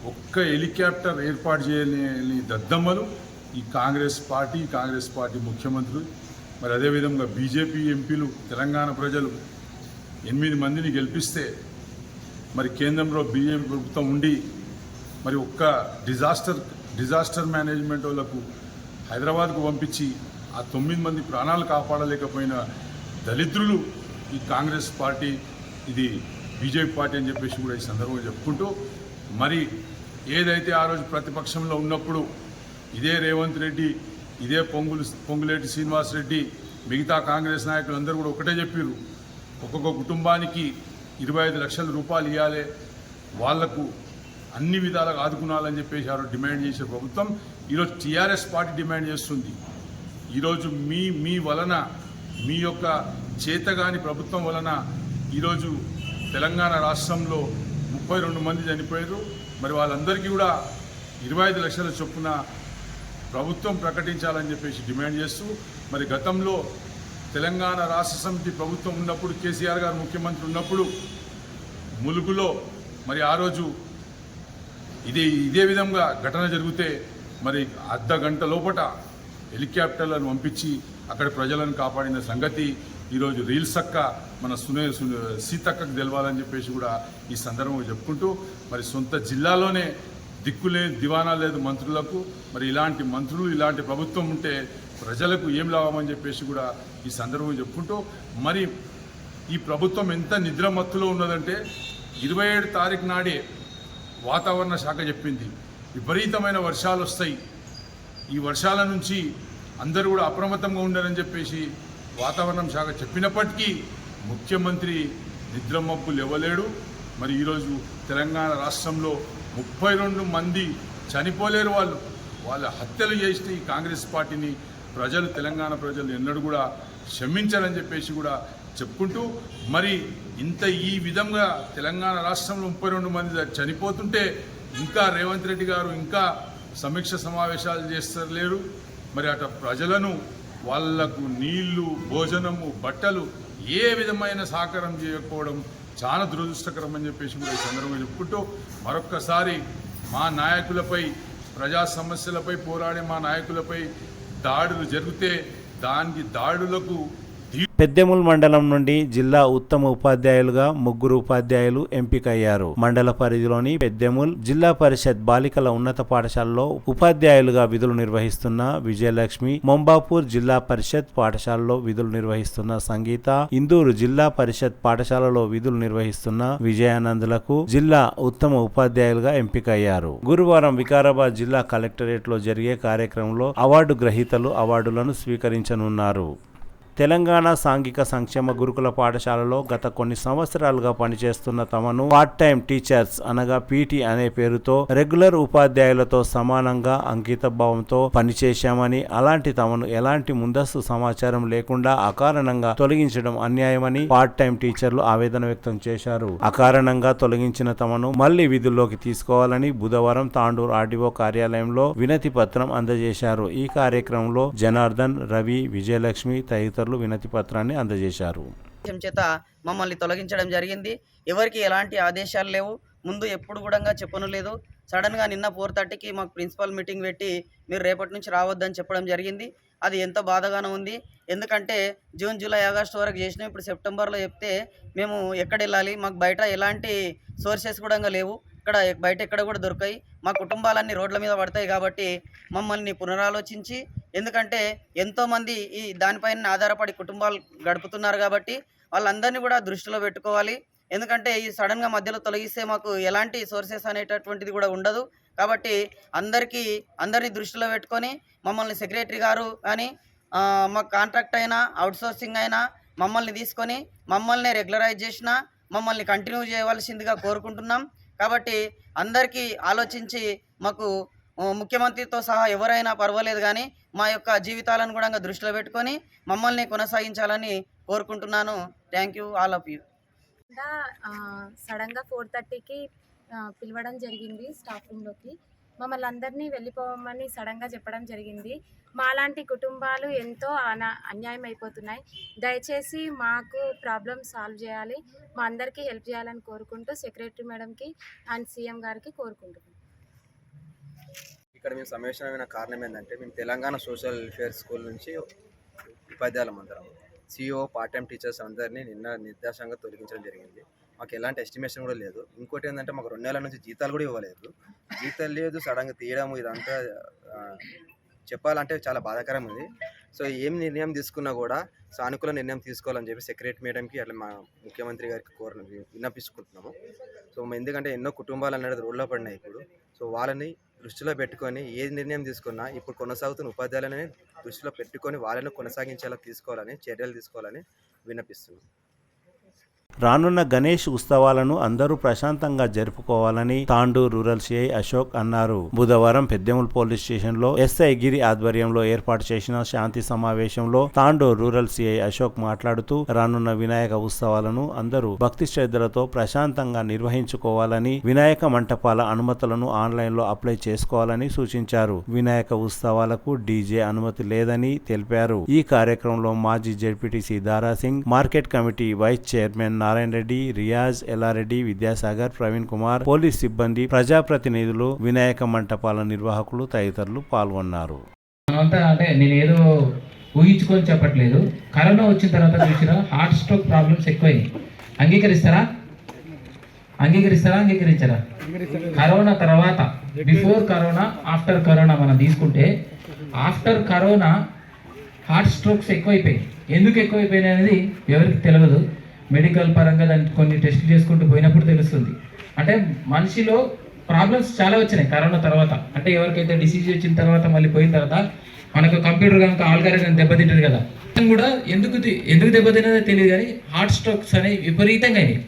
ఒక్క హెలికాప్టర్ ఏర్పాటు చేయలేని దద్దమ్మలు ఈ కాంగ్రెస్ పార్టీ ముఖ్యమంత్రులు. మరి అదేవిధంగా బీజేపీ ఎంపీలు, తెలంగాణ ప్రజలు 8 మందిని గెలిపిస్తే మరి కేంద్రంలో బీజేపీ ప్రభుత్వం ఉండి మరి ఒక్క డిజాస్టర్ మేనేజ్మెంట్ వాళ్ళకు హైదరాబాద్కు పంపించి ఆ 9 మంది ప్రాణాలు కాపాడలేకపోయిన దళిద్రులు ఈ కాంగ్రెస్ పార్టీ, ఇది బీజేపీ పార్టీ అని చెప్పేసి కూడా ఈ సందర్భంగా చెప్పుకుంటూ మరి ఏదైతే ఆ రోజు ప్రతిపక్షంలో ఉన్నప్పుడు ఇదే రేవంత్ రెడ్డి, ఇదే పొంగులేటి శ్రీనివాస్ రెడ్డి, మిగతా కాంగ్రెస్ నాయకులు అందరూ కూడా ఒకటే చెప్పారు, ఒక్కొక్క కుటుంబానికి 25 లక్షల రూపాయలు ఇవ్వాలి, వాళ్లకు అన్ని విధాలుగా ఆదుకునాలని చెప్పేసి ఆ రోజు డిమాండ్ చేసే ప్రభుత్వం ఈరోజు టీఆర్ఎస్ పార్టీ డిమాండ్ చేస్తుంది. ఈరోజు మీ వలన, మీ యొక్క చేతగాని ప్రభుత్వం వలన ఈరోజు తెలంగాణ రాష్ట్రంలో 32 మంది చనిపోయారు. మరి వాళ్ళందరికీ కూడా 25 లక్షల చొప్పున ప్రభుత్వం ప్రకటించాలని చెప్పేసి డిమాండ్ చేస్తూ మరి గతంలో తెలంగాణ రాష్ట్ర సమితి ప్రభుత్వం ఉన్నప్పుడు, కేసీఆర్ గారు ముఖ్యమంత్రి ఉన్నప్పుడు ములుగులో మరి ఆ రోజు ఇదే విధంగా ఘటన జరిగితే మరి అర్ధ గంట లోపట హెలికాప్టర్లను పంపించి అక్కడ ప్రజలను కాపాడిన సంగతి ఈరోజు రీల్సక్క మన సీతక్కకు తెలవాలని చెప్పేసి కూడా ఈ సందర్భంగా చెప్పుకుంటూ మరి సొంత జిల్లాలోనే దిక్కులే దివానా లేదు మంత్రులకు. మరి ఇలాంటి మంత్రులు, ఇలాంటి ప్రభుత్వం ఉంటే ప్రజలకు ఏం లాభం అని చెప్పేసి కూడా ఈ సందర్భంగా చెప్పుకుంటూ, మరి ఈ ప్రభుత్వం ఎంత నిద్రమత్తులో ఉన్నదంటే 27 తారీఖు నాడే వాతావరణ శాఖ చెప్పింది విపరీతమైన వర్షాలు వస్తాయి, ఈ వర్షాల నుంచి అందరూ కూడా అప్రమత్తంగా ఉండాలని చెప్పేసి వాతావరణం శాఖ చెప్పినప్పటికీ ముఖ్యమంత్రి నిద్రమబ్బు లేవలేడు. మరి ఈరోజు తెలంగాణ రాష్ట్రంలో 32 మంది చనిపోలేరు. వాళ్ళ హత్యలు చేసిన ఈ కాంగ్రెస్ పార్టీని తెలంగాణ ప్రజలు ఎన్నడూ కూడా క్షమించాలని చెప్పేసి కూడా చెప్పుకుంటూ, మరి ఈ విధంగా తెలంగాణ రాష్ట్రంలో 32 మంది చనిపోతుంటే ఇంకా రేవంత్ రెడ్డి గారు ఇంకా సమీక్ష సమావేశాలు చేస్తలేరు. మరి అటు ప్రజలను వాళ్లకు నీళ్లు, భోజనము, బట్టలు ఏ విధమైన సహకారం చేయకపోవడం చాలా దురదృష్టకరం అని చెప్పేసి కూడా ఈ సందర్భంగా చెప్పుకుంటూ, మరొక్కసారి మా నాయకులపై, ప్రజా సమస్యలపై పోరాడే మా నాయకులపై దాడులు జరిగితే దాడులకు పెద్దెముల్ మండలం నుండి జిల్లా ఉత్తమ ఉపాధ్యాయులుగా 3 ఉపాధ్యాయులు ఎంపికయ్యారు. మండల పరిధిలోని పెద్దెముల్ జిల్లా పరిషత్ బాలికల ఉన్నత పాఠశాలలో ఉపాధ్యాయులుగా విధులు నిర్వహిస్తున్న విజయలక్ష్మి, మొంబాపూర్ జిల్లా పరిషత్ పాఠశాలలో విధులు నిర్వహిస్తున్న సంగీత, ఇందూరు జిల్లా పరిషత్ పాఠశాలలో విధులు నిర్వహిస్తున్న విజయానందులకు జిల్లా ఉత్తమ ఉపాధ్యాయులుగా ఎంపికయ్యారు. గురువారం వికారాబాద్ జిల్లా కలెక్టరేట్ లో జరిగే కార్యక్రమంలో అవార్డు గ్రహీతలు అవార్డులను స్వీకరించనున్నారు. తెలంగాణ సాంఘిక సంక్షేమ గురుకుల పాఠశాలలో గత కొన్ని సంవత్సరాలుగా పనిచేస్తున్న తమను పార్ట్ టైం టీచర్స్ అనగా పీటీ అనే పేరుతో రెగ్యులర్ ఉపాధ్యాయులతో సమానంగా అంకిత భావంతో పనిచేశామని, అలాంటి తమను ఎలాంటి ముందస్తు సమాచారం లేకుండా అకారణంగా తొలగించడం అన్యాయమని పార్ట్ టైం టీచర్లు ఆవేదన వ్యక్తం చేశారు. అకారణంగా తొలగించిన తమను మళ్లీ విధుల్లోకి తీసుకోవాలని బుధవారం తాండూరు ఆర్డీఓ కార్యాలయంలో వినతి పత్రం అందజేశారు. ఈ కార్యక్రమంలో జనార్దన్, రవి, విజయలక్ష్మి తదితరులు వినతి పత్రాన్ని అందజేశారు. చేత మమ్మల్ని తొలగించడం జరిగింది. ఎవరికి ఎలాంటి ఆదేశాలు లేవు, ముందు ఎప్పుడు కూడా చెప్పను లేదు. సడన్గా నిన్న 4:30కి మాకు ప్రిన్సిపల్ మీటింగ్ పెట్టి మీరు రేపటి నుంచి రావద్దని చెప్పడం జరిగింది. అది ఎంతో బాధగానే ఉంది. ఎందుకంటే జూన్, జూలై, ఆగస్టు వరకు చేసినాం. ఇప్పుడు సెప్టెంబర్లో చెప్తే మేము ఎక్కడ వెళ్ళాలి? మాకు బయట ఎలాంటి సోర్సెస్ కూడా లేవు. ఇక్కడ బయట ఎక్కడ కూడా దొరకాయి. మా కుటుంబాలన్నీ రోడ్ల మీద పడతాయి. కాబట్టి మమ్మల్ని పునరాలోచించి, ఎందుకంటే ఎంతోమంది ఈ దానిపైన ఆధారపడి కుటుంబాలు గడుపుతున్నారు కాబట్టి వాళ్ళందరినీ కూడా దృష్టిలో పెట్టుకోవాలి. ఎందుకంటే ఈ సడన్గా మధ్యలో తొలగిస్తే మాకు ఎలాంటి సోర్సెస్ అనేటటువంటిది కూడా ఉండదు. కాబట్టి అందరినీ దృష్టిలో పెట్టుకొని మమ్మల్ని సెక్రటరీ గారు కానీ మాకు కాంట్రాక్ట్ అయినా అవుట్సోర్సింగ్ అయినా మమ్మల్ని తీసుకొని మమ్మల్ని రెగ్యులరైజ్ చేసినా మమ్మల్ని కంటిన్యూ చేయవలసిందిగా కోరుకుంటున్నాం. కాబట్టి అందరికీ ఆలోచించి మాకు ముఖ్యమంత్రితో సహా ఎవరైనా పర్వాలేదు కానీ మా యొక్క జీవితాలను కూడా దృష్టిలో పెట్టుకొని మమ్మల్ని కొనసాగించాలని కోరుకుంటున్నాను. Thank you all of you. సడన్గా 4:30కి పిలవడం జరిగింది స్టాఫ్ రూమ్లోకి. మమ్మల్ని అందరినీ వెళ్ళిపోవమని సడన్గా చెప్పడం జరిగింది. మాలాంటి కుటుంబాలు ఎంతో అన్యాయం అయిపోతున్నాయి. దయచేసి మాకు ప్రాబ్లమ్ సాల్వ్ చేయాలి, మా అందరికీ హెల్ప్ చేయాలని కోరుకుంటూ సెక్రటరీ మేడంకి అండ్ సీఎం గారికి కోరుకుంటున్నాం. ఇక్కడ మేము సమావేశమైన కారణం ఏంటంటే, మేము తెలంగాణ సోషల్ వెల్ఫేర్ స్కూల్ నుంచి ఉపాధ్యాయులం అందరం సిఇఓ పార్ట్ టైం టీచర్స్ అందరినీ నిన్న నిర్దేశంగా తొలగించడం జరిగింది. మాకు ఎలాంటి ఎస్టిమేషన్ కూడా లేదు. ఇంకోటి ఏంటంటే, మాకు 2 నెలల నుంచి జీతాలు కూడా ఇవ్వలేదు. జీతాలు లేదు, సడన్గా తీయడం, ఇదంతా చెప్పాలంటే చాలా బాధాకరం ఉంది. సో ఏం నిర్ణయం తీసుకున్నా కూడా సానుకూల నిర్ణయం తీసుకోవాలని చెప్పి సెక్రటరీ మేడంకి అట్లా మా ముఖ్యమంత్రి గారికి విన్నపించుకుంటున్నాము. సో ఎందుకంటే ఎన్నో కుటుంబాలు అనేది రోడ్లో పడినాయి ఇప్పుడు. సో వాళ్ళని దృష్టిలో పెట్టుకొని ఏ నిర్ణయం తీసుకున్నా ఇప్పుడు కొనసాగుతున్న ఉపాధ్యాయులని దృష్టిలో పెట్టుకొని వాళ్ళని కొనసాగించేలా చర్యలు తీసుకోవాలని విన్నపిస్తున్నాం. రానున్న గణేష్ ఉత్సవాలను అందరూ ప్రశాంతంగా జరుపుకోవాలని తాండూరు రూరల్ సిఐ అశోక్ అన్నారు. బుధవారం పెద్దెముల్ పోలీస్ స్టేషన్లో ఎస్ఐ గిరి ఆధ్వర్యంలో ఏర్పాటు చేసిన శాంతి సమావేశంలో తాండూరు రూరల్ సిఐ అశోక్ మాట్లాడుతూ రానున్న వినాయక ఉత్సవాలను అందరూ భక్తి శ్రద్ధలతో ప్రశాంతంగా నిర్వహించుకోవాలని, వినాయక మంటపాల అనుమతులను ఆన్లైన్లో అప్లై చేసుకోవాలని సూచించారు. వినాయక ఉత్సవాలకు డీజే అనుమతి లేదని తెలిపారు. ఈ కార్యక్రమంలో మాజీ ZPTC Darasingh, market committee vice chairman Narayana Reddy, Riyaz, Yellareddy, Vidyasagar, Praveen Kumar, police సిబ్బంది, ప్రజాప్రతినిధులు, వినాయక మంటపాల నిర్వాహకులు తదితరులు పాల్గొన్నారు. అంటే నేను ఏదో ఊహించుకొని చెప్పట్లేదు. కరోనా వచ్చిన తర్వాత చూసిన హార్ట్ స్ట్రోక్ ప్రాబ్లమ్స్ ఎక్కువైనాయి. అంగీకరిస్తారా? అంగీకరించరా? కరోనా తర్వాత, బిఫోర్ కరోనా, ఆఫ్టర్ కరోనా మనం తీసుకుంటే, ఆఫ్టర్ కరోనా హార్ట్ స్ట్రోక్స్ ఎక్కువైపోయాయి. ఎందుకు ఎక్కువైపోయినాయి అనేది ఎవరికి తెలియదు. మెడికల్ పరంగా దాన్ని కొన్ని టెస్టులు చేసుకుంటూ పోయినప్పుడు తెలుస్తుంది. అంటే మనిషిలో ప్రాబ్లమ్స్ చాలా వచ్చినాయి కరోనా తర్వాత. అంటే ఎవరికైతే డిసీజ్ వచ్చిన తర్వాత మళ్ళీ పోయిన తర్వాత మనకు కంప్యూటర్ కనుక ఆల్గారిథం దెబ్బతింటుంది కదా, కూడా ఎందుకు దెబ్బతిన్నదో తెలియదు కానీ హార్ట్ స్ట్రోక్స్ అనేవి విపరీతంగా అయినాయి.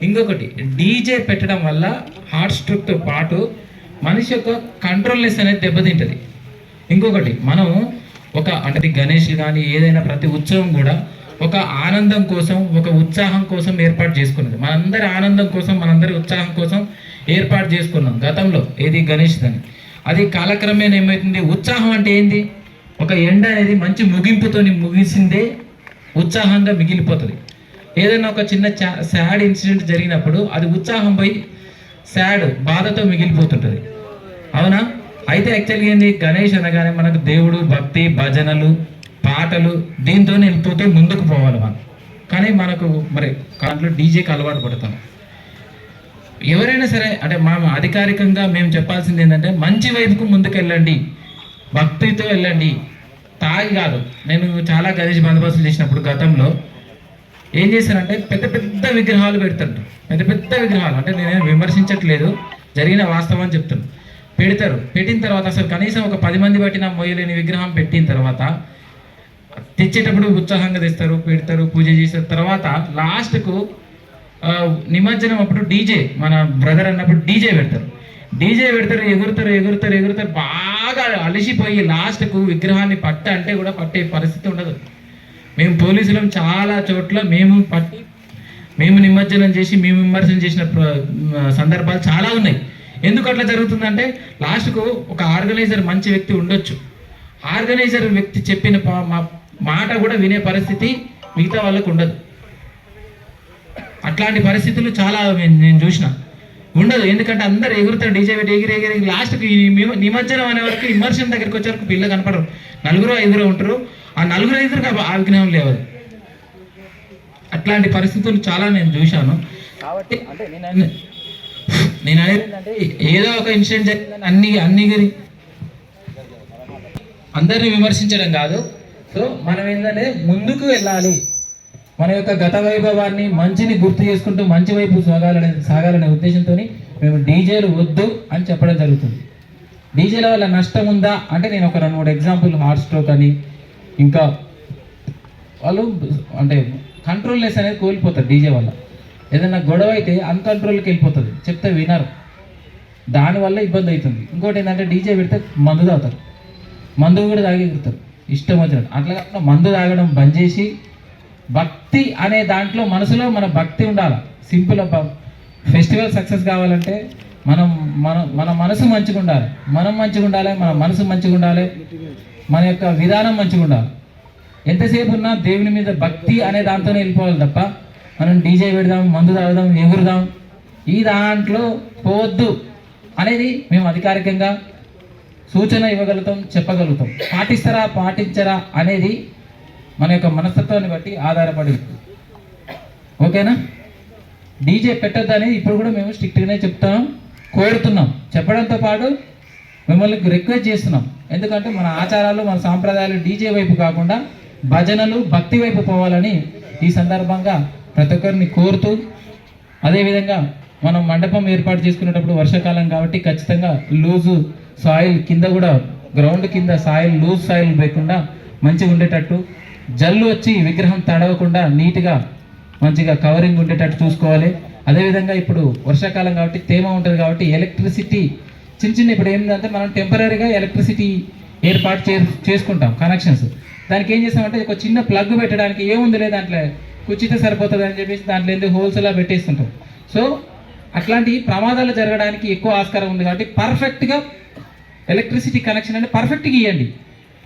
ఇంకొకటి డీజే పెట్టడం వల్ల హార్ట్ స్ట్రోక్తో పాటు మనిషి యొక్క కంట్రోల్నెస్ అనేది దెబ్బతింటుంది. ఇంకొకటి మనం అంటే గణేష్ కానీ ఏదైనా ప్రతి ఉత్సవం కూడా ఒక ఆనందం కోసం, ఒక ఉత్సాహం కోసం ఏర్పాటు చేసుకున్నది. మనందరి ఆనందం కోసం, మనందరి ఉత్సాహం కోసం ఏర్పాటు చేసుకున్నాం గతంలో ఏది గణేష్ అని. అది కాలక్రమేణా ఏమవుతుంది, ఉత్సాహం అంటే ఏంది, ఒక ఎండ అనేది మంచి ముగింపుతో ముగిసిందే ఉత్సాహంగా మిగిలిపోతుంది. ఏదైనా ఒక చిన్న సాడ్ ఇన్సిడెంట్ జరిగినప్పుడు అది ఉత్సాహం పోయి సాడ్ బాధతో మిగిలిపోతుంటుంది, అవునా? అయితే యాక్చువల్గా ఏంది, గణేష్ అనగానే మనకు దేవుడు, భక్తి, భజనలు, పాటలు దీంతో వెళ్ళిపోతూ ముందుకు పోవాలి మనం. కానీ మనకు మరి దాంట్లో డీజేకి అలవాటు పడతాం. ఎవరైనా సరే అంటే అధికారికంగా మేము చెప్పాల్సింది ఏంటంటే మంచి వైపుకు ముందుకు వెళ్ళండి, భక్తితో వెళ్ళండి, తాగి కాదు. నేను చాలా గణేష్ బందోబస్తులు చేసినప్పుడు గతంలో ఏం చేశానంటే పెద్ద పెద్ద విగ్రహాలు పెడతారు, పెద్ద పెద్ద విగ్రహాలు. అంటే నేనేం విమర్శించట్లేదు, జరిగిన వాస్తవం అని చెప్తాను. పెడతారు, పెట్టిన తర్వాత అసలు కనీసం ఒక 10 మంది పట్టిన మొయ్యలేని విగ్రహం పెట్టిన తర్వాత తెచ్చేటప్పుడు ఉత్సాహంగా తెస్తారు, పెడతారు, పూజ చేసిన తర్వాత లాస్ట్కు నిమజ్జనం అప్పుడు డీజే, మన బ్రదర్ అన్నప్పుడు డీజే పెడతారు, ఎగురుతారు, బాగా అలసిపోయి లాస్ట్కు విగ్రహాన్ని అంటే కూడా పట్టే పరిస్థితి ఉండదు. మేము పోలీసులం చాలా చోట్ల మేము నిమజ్జనం చేసి మేము విమర్శన చేసిన సందర్భాలు చాలా ఉన్నాయి. ఎందుకు అట్లా జరుగుతుందంటే లాస్ట్కు ఒక ఆర్గనైజర్ మంచి వ్యక్తి ఉండొచ్చు, ఆర్గనైజర్ వ్యక్తి చెప్పిన మాట కూడా వినే పరిస్థితి మిగతా వాళ్ళకు ఉండదు. అట్లాంటి పరిస్థితులు చాలా నేను చూసిన ఉండదు. ఎందుకంటే అందరు ఎగురుతారు, డీజే పెట్టి ఎగిరి లాస్ట్కి నిమజ్జనం అనే వరకు ఇమర్షన్ దగ్గరికి వచ్చే వరకు పిల్ల కనపడరు, 4-5 ఉంటారు. ఆ 4-5 ఆ విగ్రహం లేవు. అట్లాంటి పరిస్థితులు చాలా నేను చూశాను. కాబట్టి అంటే నేను అనేది ఏంటంటే ఏదో ఒక ఇన్సిడెంట్ జరిగిందని అన్ని అందరినీ విమర్శించడం కాదు. సో మనం ఏంటంటే ముందుకు వెళ్ళాలి, మన యొక్క గత వైభవాన్ని మంచిని గుర్తు చేసుకుంటూ మంచి వైపు సాగాలనే ఉద్దేశంతో మేము డీజేలు వద్దు అని చెప్పడం జరుగుతుంది. డీజేల వల్ల నష్టం ఉందా అంటే నేను ఒక 2-3 ఎగ్జాంపుల్, హార్ట్ స్ట్రోక్ అని, ఇంకా వాళ్ళు అంటే కంట్రోల్నెస్ అనేది కోల్పోతారు డీజే వల్ల. ఏదైనా గొడవ అయితే అన్కంట్రోల్కి వెళ్ళిపోతుంది, చెప్తే వినరు, దానివల్ల ఇబ్బంది అవుతుంది. ఇంకోటి ఏంటంటే డీజే పెడితే మందు తాగుతారు, మందు కూడా తాగి ఎగురుతారు ఇష్టం వచ్చినట్టు. అట్లా కాకుండా మందు తాగడం బంద్ చేసి భక్తి అనే దాంట్లో మనసులో మన భక్తి ఉండాలి. సింపుల్ ఫెస్టివల్ సక్సెస్ కావాలంటే మన మనసు మంచిగా ఉండాలి, మనం మంచిగా ఉండాలి, మన మనసు మంచిగా ఉండాలి, మన యొక్క విధానం మంచిగా ఉండాలి. ఎంతసేపు ఉన్నా దేవుని మీద భక్తి అనే దాంతోనే వెళ్ళిపోవాలి తప్ప మనం డీజే పెడదాం, మందు తాగుదాం, ఎగురుదాం ఈ దాంట్లో పోవద్దు అనేది మేము అధికారికంగా సూచన ఇవ్వగలుగుతాం, చెప్పగలుగుతాం. పాటించరా అనేది మన యొక్క మనస్తత్వాన్ని బట్టి ఆధారపడి. ఓకేనా? డీజే పెట్టొద్దని ఇప్పుడు కూడా మేము స్ట్రిక్ట్గానే చెప్తాం, కోరుతున్నాం. చెప్పడంతో పాటు మిమ్మల్ని రిక్వెస్ట్ చేస్తున్నాం. ఎందుకంటే మన ఆచారాలు, మన సాంప్రదాయాలు డీజే వైపు కాకుండా భజనలు, భక్తి వైపు పోవాలని ఈ సందర్భంగా ప్రతి ఒక్కరిని కోరుతూ, అదేవిధంగా మనం మండపం ఏర్పాటు చేసుకునేటప్పుడు వర్షాకాలం కాబట్టి ఖచ్చితంగా లూజు సాయిల్ కింద కూడా, గ్రౌండ్ కింద సాయిల్, లూజ్ సాయిల్ లేకుండా మంచిగా ఉండేటట్టు, జల్లు వచ్చి విగ్రహం తడవకుండా నీట్గా మంచిగా కవరింగ్ ఉండేటట్టు చూసుకోవాలి. అదేవిధంగా ఇప్పుడు వర్షాకాలం కాబట్టి తేమ ఉంటుంది కాబట్టి ఎలక్ట్రిసిటీ చిన్న ఇప్పుడు ఏంటంటే మనం టెంపరీగా ఎలక్ట్రిసిటీ ఏర్పాటు చేసుకుంటాం కనెక్షన్స్. దానికి ఏం చేస్తామంటే ఒక చిన్న ప్లగ్ పెట్టడానికి ఏముంది లేదు, దాంట్లో కుచ్చితే సరిపోతుంది అని చెప్పేసి దాంట్లో ఎందుకు హోల్సేలా పెట్టేస్తుంటాం. సో అట్లాంటి ప్రమాదాలు జరగడానికి ఎక్కువ ఆస్కారం ఉంది కాబట్టి పర్ఫెక్ట్గా ఎలక్ట్రిసిటీ కనెక్షన్ అంటే పర్ఫెక్ట్గా ఇవ్వండి.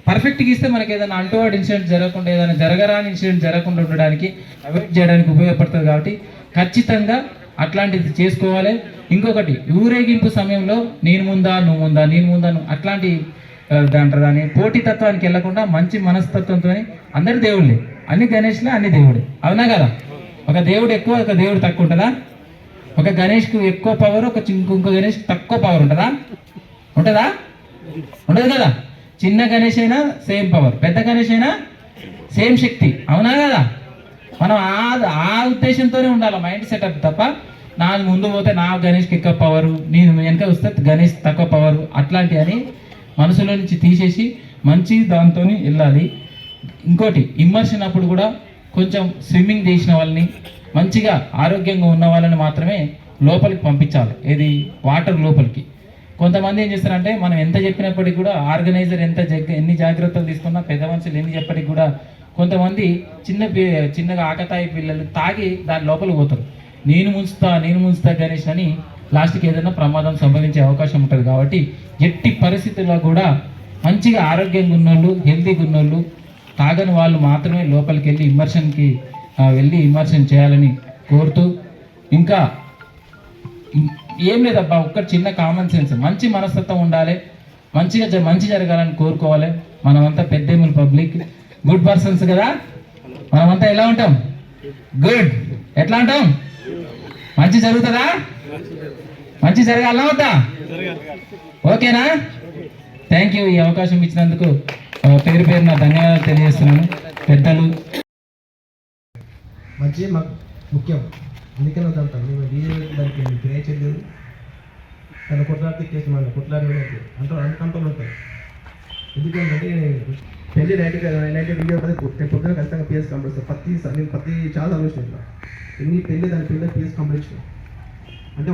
పర్ఫెక్ట్గా ఇస్తే మనకి ఏదైనా అంటువార్డ్ ఇన్సిడెంట్ జరగకుండా, ఏదైనా జరగరాని ఇన్సిడెంట్ జరగకుండా ఉండడానికి, అవాయిడ్ చేయడానికి ఉపయోగపడుతుంది. కాబట్టి ఖచ్చితంగా అట్లాంటిది చేసుకోవాలి. ఇంకొకటి ఊరేగింపు సమయంలో నేను ముందా నువ్వు ముందా, నేను ముందా నువ్వు అట్లాంటి దాని పోటీతత్వానికి వెళ్లకుండా మంచి మనస్తత్వంతో అందరి దేవుళ్ళే, అన్ని గణేష్లే, అన్ని దేవుడే, అవునా కదా? ఒక దేవుడు ఎక్కువ, ఒక దేవుడు తక్కువ ఉంటుందా? ఒక గణేష్కు ఎక్కువ పవర్, ఇంకో గణేష్ తక్కువ పవర్ ఉంటుందా? ఉండదు కదా? చిన్న గణేష్ అయినా సేమ్ పవర్, పెద్ద గణేష్ అయినా సేమ్ శక్తి, అవునా కదా? మనం ఆ ఉద్దేశంతోనే ఉండాలి మైండ్ సెటప్ తప్ప నాది ముందు పోతే నా గణేష్కి ఎక్కువ పవరు, నేను వెనక వస్తే గణేష్ తక్కువ పవరు, అట్లాంటి అని మనసులో నుంచి తీసేసి మంచి దాంతో వెళ్ళాలి. ఇంకోటి ఇమ్మర్షన్ అప్పుడు కూడా కొంచెం స్విమ్మింగ్ చేసిన వాళ్ళని, మంచిగా ఆరోగ్యంగా ఉన్న వాళ్ళని మాత్రమే లోపలికి పంపించాలి. ఏది వాటర్ లోపలికి. కొంతమంది ఏం చేస్తారంటే మనం ఎంత చెప్పినప్పటికీ కూడా ఆర్గనైజర్ ఎన్ని జాగ్రత్తలు తీసుకున్నా, పెద్ద మనుషులు ఎన్ని చెప్పటికి కూడా కొంతమంది చిన్నగా ఆకతాయి పిల్లలు తాగి దాని లోపలికి పోతారు. నేను ముంచుతా గణేష్ అని లాస్ట్కి ఏదైనా ప్రమాదం సంభవించే అవకాశం ఉంటుంది. కాబట్టి ఎట్టి పరిస్థితుల్లో కూడా మంచిగా ఆరోగ్యంగా ఉన్నోళ్ళు, హెల్తీగా ఉన్నోళ్ళు, తాగని వాళ్ళు మాత్రమే లోపలికి వెళ్ళి ఇమ్మర్షన్ చేయాలని కోరుతూ, ఇంకా ఏం లేదబ్బా, ఒక్క చిన్న కామన్ సెన్స్, మంచి మనస్తత్వం ఉండాలి, మంచి జరగాలని కోరుకోవాలి. మనమంతా పెద్దేములు పబ్లిక్, గుడ్ పర్సన్స్ కదా. మనమంతా ఎలా ఉంటాం? గుడ్. ఎట్లా అంటాం? మంచి జరుగుతుందా? మంచి జరగాలనా వద్దా? ఓకేనా? Thank you. ఈ అవకాశం ఇచ్చినందుకు పేరు నా ధన్యవాదాలు తెలియజేస్తున్నాను. పెద్దలు మంచి మాకు ముఖ్యం, అందుకని వద్దంటాం. మేము దానికి క్రియేట్ చేయలేదు. తన కొట్లాడితే కేసు మన కొట్లాడి అంటే అనుకంట్రోల్ ఉంటుంది. ఎందుకంటే పెళ్లి నైట్ వీడియో ఉంటుంది, పొద్దున ఖచ్చితంగా పిఎస్ కంప్లీట్ వస్తుంది. నేను ప్రతి చాలా ఆలోచన ఎన్ని దాని పెళ్ళి పిఎస్ కంప్లీట్ అంటే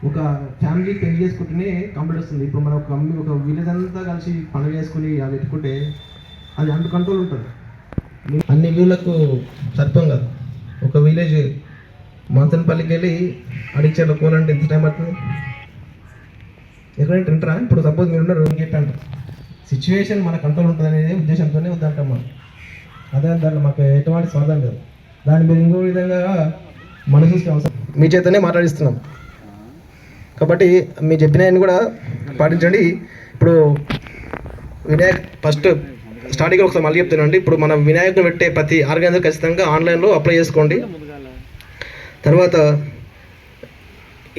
ఒక ఫ్యామిలీ పెళ్లి చేసుకుంటేనే కంప్లీట్ వస్తుంది. ఇప్పుడు మనం ఒక విలేజ్ అంతా కలిసి పండుగ చేసుకుని అవి పెట్టుకుంటే అది అంత కంట్రోల్ ఉంటుంది. అన్ని వీళ్ళకు సరిపోం కదా. ఒక విలేజ్ మంచనపల్లికి వెళ్ళి అడిచారు కోలంటే ఎంత టైం పడుతుంది? ఎక్కడంటే వింటారా? ఇప్పుడు సపోజ్ మీరు ఉన్నారు గేట్ అంటారు, సిచ్యువేషన్ మన కంట్రోల్ ఉంటుంది అనేది ఉద్దేశంతోనే వద్దంటాం మనం. అదే దాంట్లో మాకు ఎటువంటి స్వార్థం లేదు. దాన్ని మీరు ఇంకో విధంగా మనసు అవసరం మీ చేతనే మాట్లాడిస్తున్నాం. కాబట్టి మీరు చెప్పిన కూడా పాటించండి. ఇప్పుడు ఫస్ట్ స్టార్టింగ్లో ఒకసారి మళ్ళీ చెప్తానండి. ఇప్పుడు మన వినాయకుని పెట్టే ప్రతి ఆర్గనైజర్ ఖచ్చితంగా ఆన్లైన్లో అప్లై చేసుకోండి. తర్వాత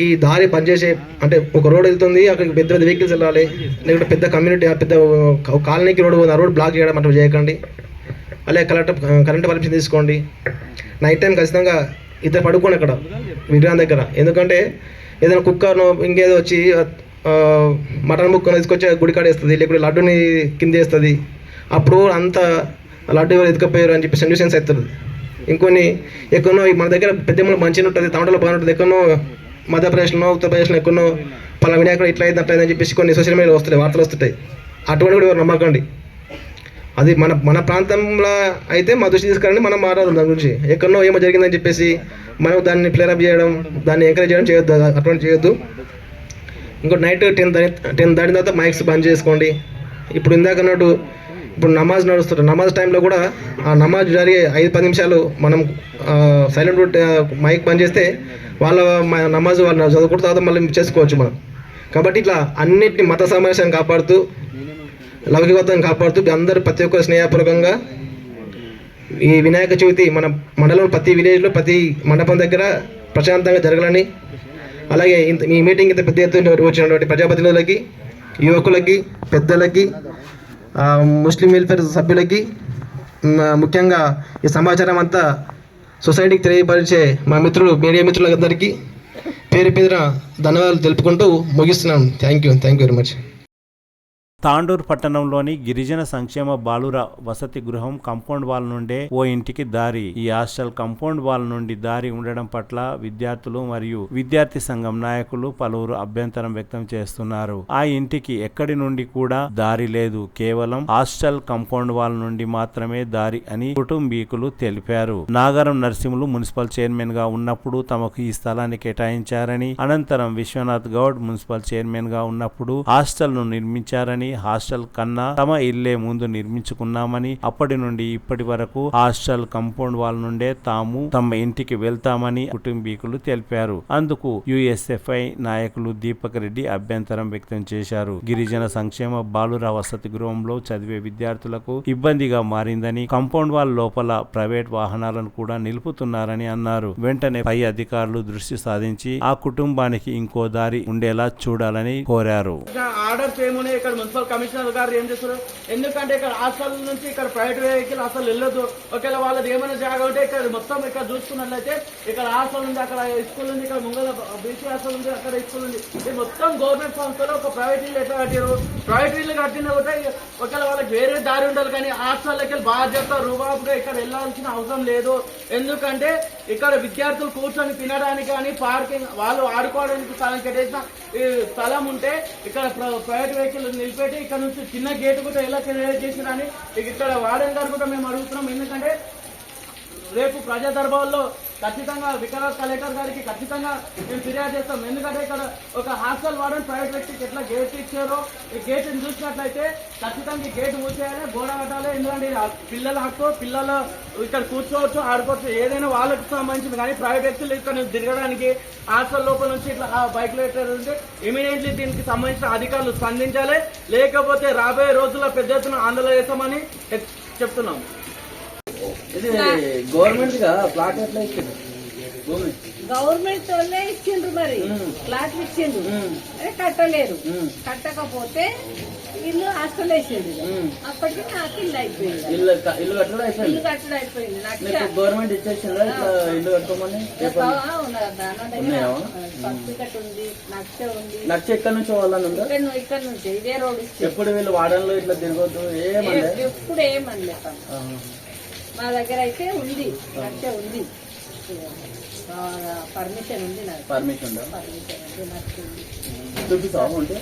ఈ దారి పనిచేసే అంటే ఒక రోడ్ వెళ్తుంది, అక్కడికి పెద్ద వెహికల్స్ వెళ్ళాలి, లేకుంటే పెద్ద కమ్యూనిటీ పెద్ద కాలనీకి రోడ్ పోతుంది, ఆ రోడ్ బ్లాక్ చేయడం అట్లా చేయకండి. అలాగే కరెంట్ పర్మిషన్ తీసుకోండి. నైట్ టైం ఖచ్చితంగా ఇద్దరు పడుకోండి అక్కడ విగ్రహం దగ్గర. ఎందుకంటే ఏదైనా కుక్కను ఇంకేదో వచ్చి మటన్ ముక్కను తీసుకొచ్చి గుడికాడ వేస్తుంది, లేకుంటే లడ్డుని కింద వేస్తుంది. అప్పుడు అంత లడ్డు ఎవరు ఎదుకపోయారు అని చెప్పి సెన్యూషన్స్ అవుతుంది. ఇంకొన్ని ఎక్కడో మన దగ్గర పెద్దమ్మలు మంచిగా ఉంటుంది, తమిళలో బాగుంటుంది, ఎక్కడో మధ్యప్రదేశ్లో ఉత్తరప్రదేశ్లో ఎక్కడో పలా వినాయకుడు ఇట్లా అయింది అట్లా అయిందని చెప్పేసి కొన్ని సోషల్ మీడియాలో వస్తాయి, వార్తలు వస్తుంటాయి. అటువంటి కూడా ఎవరు నమ్మకండి. అది మన ప్రాంతంలో అయితే మా దృష్టి తీసుకురండి, మనం మారాలి. దాని గురించి ఎక్కడో ఏమో జరిగిందని చెప్పేసి మనం దాన్ని ఫ్లేరప్ చేయడం, దాన్ని ఎంకరేజ్ చేయడం చేయొద్దు, అటువంటి చేయొద్దు. ఇంకోటి నైట్ 10 దాటిన తర్వాత మైక్స్ బంద్ చేసుకోండి. ఇప్పుడు ఇందాక అన్నట్టు ఇప్పుడు నమాజ్ నడుస్తుంది, నమాజ్ టైంలో కూడా ఆ నమాజ్ జరిగే 5-10 నిమిషాలు మనం సైలెంట్ మైక్ బంద్ చేస్తే వాళ్ళ నమాజ్ వాళ్ళు చదువుకుంటే తర్వాత మళ్ళీ చేసుకోవచ్చు మనం. కాబట్టి ఇట్లా అన్నిటిని మత సామరస్యాన్ని కాపాడుతూ, లౌకికతను కాపాడుతూ అందరూ ప్రతి ఒక్కరు స్నేహపూర్వకంగా ఈ వినాయక చవితి మన మండలం ప్రతి విలేజ్లో ప్రతి మండపం దగ్గర ప్రశాంతంగా జరగాలని, అలాగే ఈ మీటింగ్ ఇంత పెద్ద ఎత్తున వచ్చినటువంటి ప్రజాప్రతినిధులకి, యువకులకి, పెద్దలకి, ముస్లిం వెల్ఫేర్ సభ్యులకి, ముఖ్యంగా ఈ సమాచారం అంతా సొసైటీకి తెలియపరిచే మా మిత్రులు, మీడియా మిత్రులందరికీ పేరు పేరున ధన్యవాదాలు తెలుపుకుంటూ ముగిస్తున్నాను. Thank you very much. Tandur పట్టణంలోని గిరిజన సంక్షేమ బాలుర వసతి గృహం కాంపౌండ్ వాల్ నుండే ఓ ఇంటికి దారి. ఈ హాస్టల్ కాంపౌండ్ వాల్ నుండి దారి ఉండడం పట్ల విద్యార్థులు మరియు విద్యార్థి సంఘం నాయకులు పలువురు అభ్యంతరం వ్యక్తం చేస్తున్నారు. ఆ ఇంటికి ఎక్కడి నుండి కూడా దారి లేదు, కేవలం హాస్టల్ కాంపౌండ్ వాల్ నుండి మాత్రమే దారి అని కుటుంబీకులు తెలిపారు. నాగరం నరసింహులు మున్సిపల్ చైర్మన్ గా ఉన్నప్పుడు తమకు ఈ స్థలాన్ని కేటాయించారని, అనంతరం విశ్వనాథ్ గౌడ్ మున్సిపల్ చైర్మన్ గా ఉన్నప్పుడు హాస్టల్ ను నిర్మించారని, హాస్టల్ కన్నా తమ ఇల్లే ముందు నిర్మించుకున్నామని, అప్పటి నుండి ఇప్పటి వరకు హాస్టల్ కాంపౌండ్ వాల్ నుండే తాము తమ ఇంటికి వెళ్తామని కుటుంబీకులు తెలిపారు. అందుకు యుఎస్ఎఫ్ఐ నాయకులు దీపక్ రెడ్డి అభ్యంతరం వ్యక్తం చేశారు. గిరిజన సంక్షేమ బాలుర వసతి గృహంలో చదివే విద్యార్థులకు ఇబ్బందిగా మారిందని, కాంపౌండ్ వాల్ లోపల ప్రైవేట్ వాహనాలను కూడా నిలుపుతున్నారని అన్నారు. వెంటనే పై అధికారులు దృష్టి సాధించి ఆ కుటుంబానికి ఇంకో దారి ఉండేలా చూడాలని కోరారు. ఆర్డర్ చేయమని ఇక్కడ మున్సిపల్ కమిషనర్ గారు ఏం చేస్తారు, ఎందుకంటే ఇక్కడ హాస్టల్ నుంచి ఇక్కడ ప్రైవేట్ వెహికల్ అసలు వెళ్ళొద్దు. ఒకవేళ వాళ్ళది ఏమైనా జాగా ఉంటే ఇక్కడ మొత్తం ఇక్కడ చూసుకున్నట్లయితే ఇక్కడ హాస్టల్ ఉంది, అక్కడ స్కూల్ ఉంది, ఇక్కడ ముంగల బీసీ హాస్టల్ ఉంది, అక్కడ స్కూల్ ఉంది. ఇది మొత్తం గవర్నమెంట్ సంస్థలో ఒక ప్రైవేట్ ఇల్లు ఎట్లా కట్టారు, ప్రైవేట్ ఇల్లు కట్టినా కూడా ఒకవేళ వాళ్ళకి వేరే దారి ఉండాలి, కానీ హాస్టల్కి బాధ్యత రూబాబుగా ఇక్కడ వెళ్ళాల్సిన అవసరం లేదు. ఎందుకంటే ఇక్కడ విద్యార్థులు కూర్చొని తినడానికి కానీ పార్కింగ్ వాళ్ళు ఆడుకోవడానికి స్థలం కట్టేసిన స్థలం ఉంటే ఇక్కడ ప్రైవేట్ వెహికల్ నిలిపెట్టి ఇక్కడ నుంచి చిన్న గేట్ కూడా ఎలా క్రియేట్ చేసిరని ఇక్కడ వార్డెన్ గారు కూడా మేము అడుగుతున్నాం. ఎందుకంటే రేపు ప్రజా దర్బార్లో ఖచ్చితంగా వికారాబాద్ కలెక్టర్ గారికి ఖచ్చితంగా మేము ఫిర్యాదు చేస్తాం. ఎందుకంటే ఇక్కడ ఒక హాస్టల్ వార్డెన్ ప్రైవేట్ వ్యక్తికి ఎట్లా గేట్ ఇచ్చారో ఈ గేట్ని చూసినట్లయితే ఖచ్చితంగా ఈ గేట్ మూసేయాలి, గోడ కట్టాలి. ఎందుకంటే పిల్లల హక్కు, పిల్లలు ఇక్కడ కూర్చోవచ్చు, ఆడుకోవచ్చు, ఏదైనా వాళ్ళకి సంబంధించింది. కానీ ప్రైవేట్ వ్యక్తులు ఇక్కడ తిరగడానికి హాస్టల్ లోపల నుంచి ఇట్లా బైక్లు ఉంటే ఇమీడియట్లీ దీనికి సంబంధించిన అధికారులు స్పందించాలి, లేకపోతే రాబోయే రోజుల్లో పెద్ద ఎత్తున ఆందోళన చేస్తామని చెప్తున్నాము. ఇది గవర్నమెంట్ గా ప్లాట్ ఎట్లా ఇచ్చింది? గవర్నమెంట్ వాళ్ళే ఇచ్చిండ్రు, మరి ప్లాట్లు ఇచ్చిండ్రు, కట్టలేరు. కట్టకపోతే ఇల్లు హాస్టల్ వేసిండు. అప్పటికి నాకు ఇల్లు అయిపోయింది, ఇల్లు కట్టడం అయిపోయింది. ఇల్లు కట్టడం అయిపోయింది. నాకు గవర్నమెంట్ ఇచ్చేసిందా ఇట్లా ఇల్లు కట్టుకోమని? సర్టిఫికెట్ ఉంది, నక్ష ఉంది. నక్ష ఎక్కడి నుంచి వాళ్ళని ఉందా? ఇక్కడ నుంచి ఇదే రోడ్ ఇచ్చి ఎప్పుడు వీళ్ళు వాడన్లో ఇట్లా తిరగొద్దు ఏమన్నా? ఎప్పుడు ఏమనలే. మా దగ్గర అయితే ఉంది, నక్ష ఉంది, పర్మిషన్ ఉంది, నాకు పర్మిషన్ ఉందా? పర్మిషన్ ఉంది, నక్ష ఉంది. చూపిస్తావు అంటే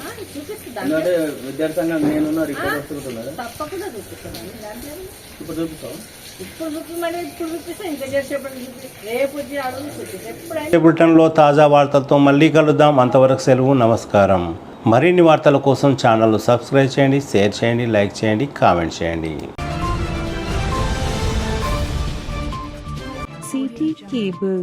ఎందుకంటే విద్యార్థి సంఘం నేను రిపోర్ట్ వస్తున్నారు, తప్పకుండా చూపిస్తాను. దాంట్లో ఇప్పుడు చూపిస్తావు? ఇప్పుడు చూపించమని ఇప్పుడు చూపిస్తా, ఇంకా చేసేపటి రేపు వచ్చి అడుగు చూపిస్తా. ఎప్పుడైనా బులెటిన్లో తాజా వార్తలతో మళ్ళీ కలుద్దాం. అంతవరకు సెలవు, నమస్కారం. మరిన్ని వార్తల కోసం ఛానల్ సబ్స్క్రైబ్ చేయండి, షేర్ చేయండి, లైక్ చేయండి, కామెంట్ చేయండి. CT Cable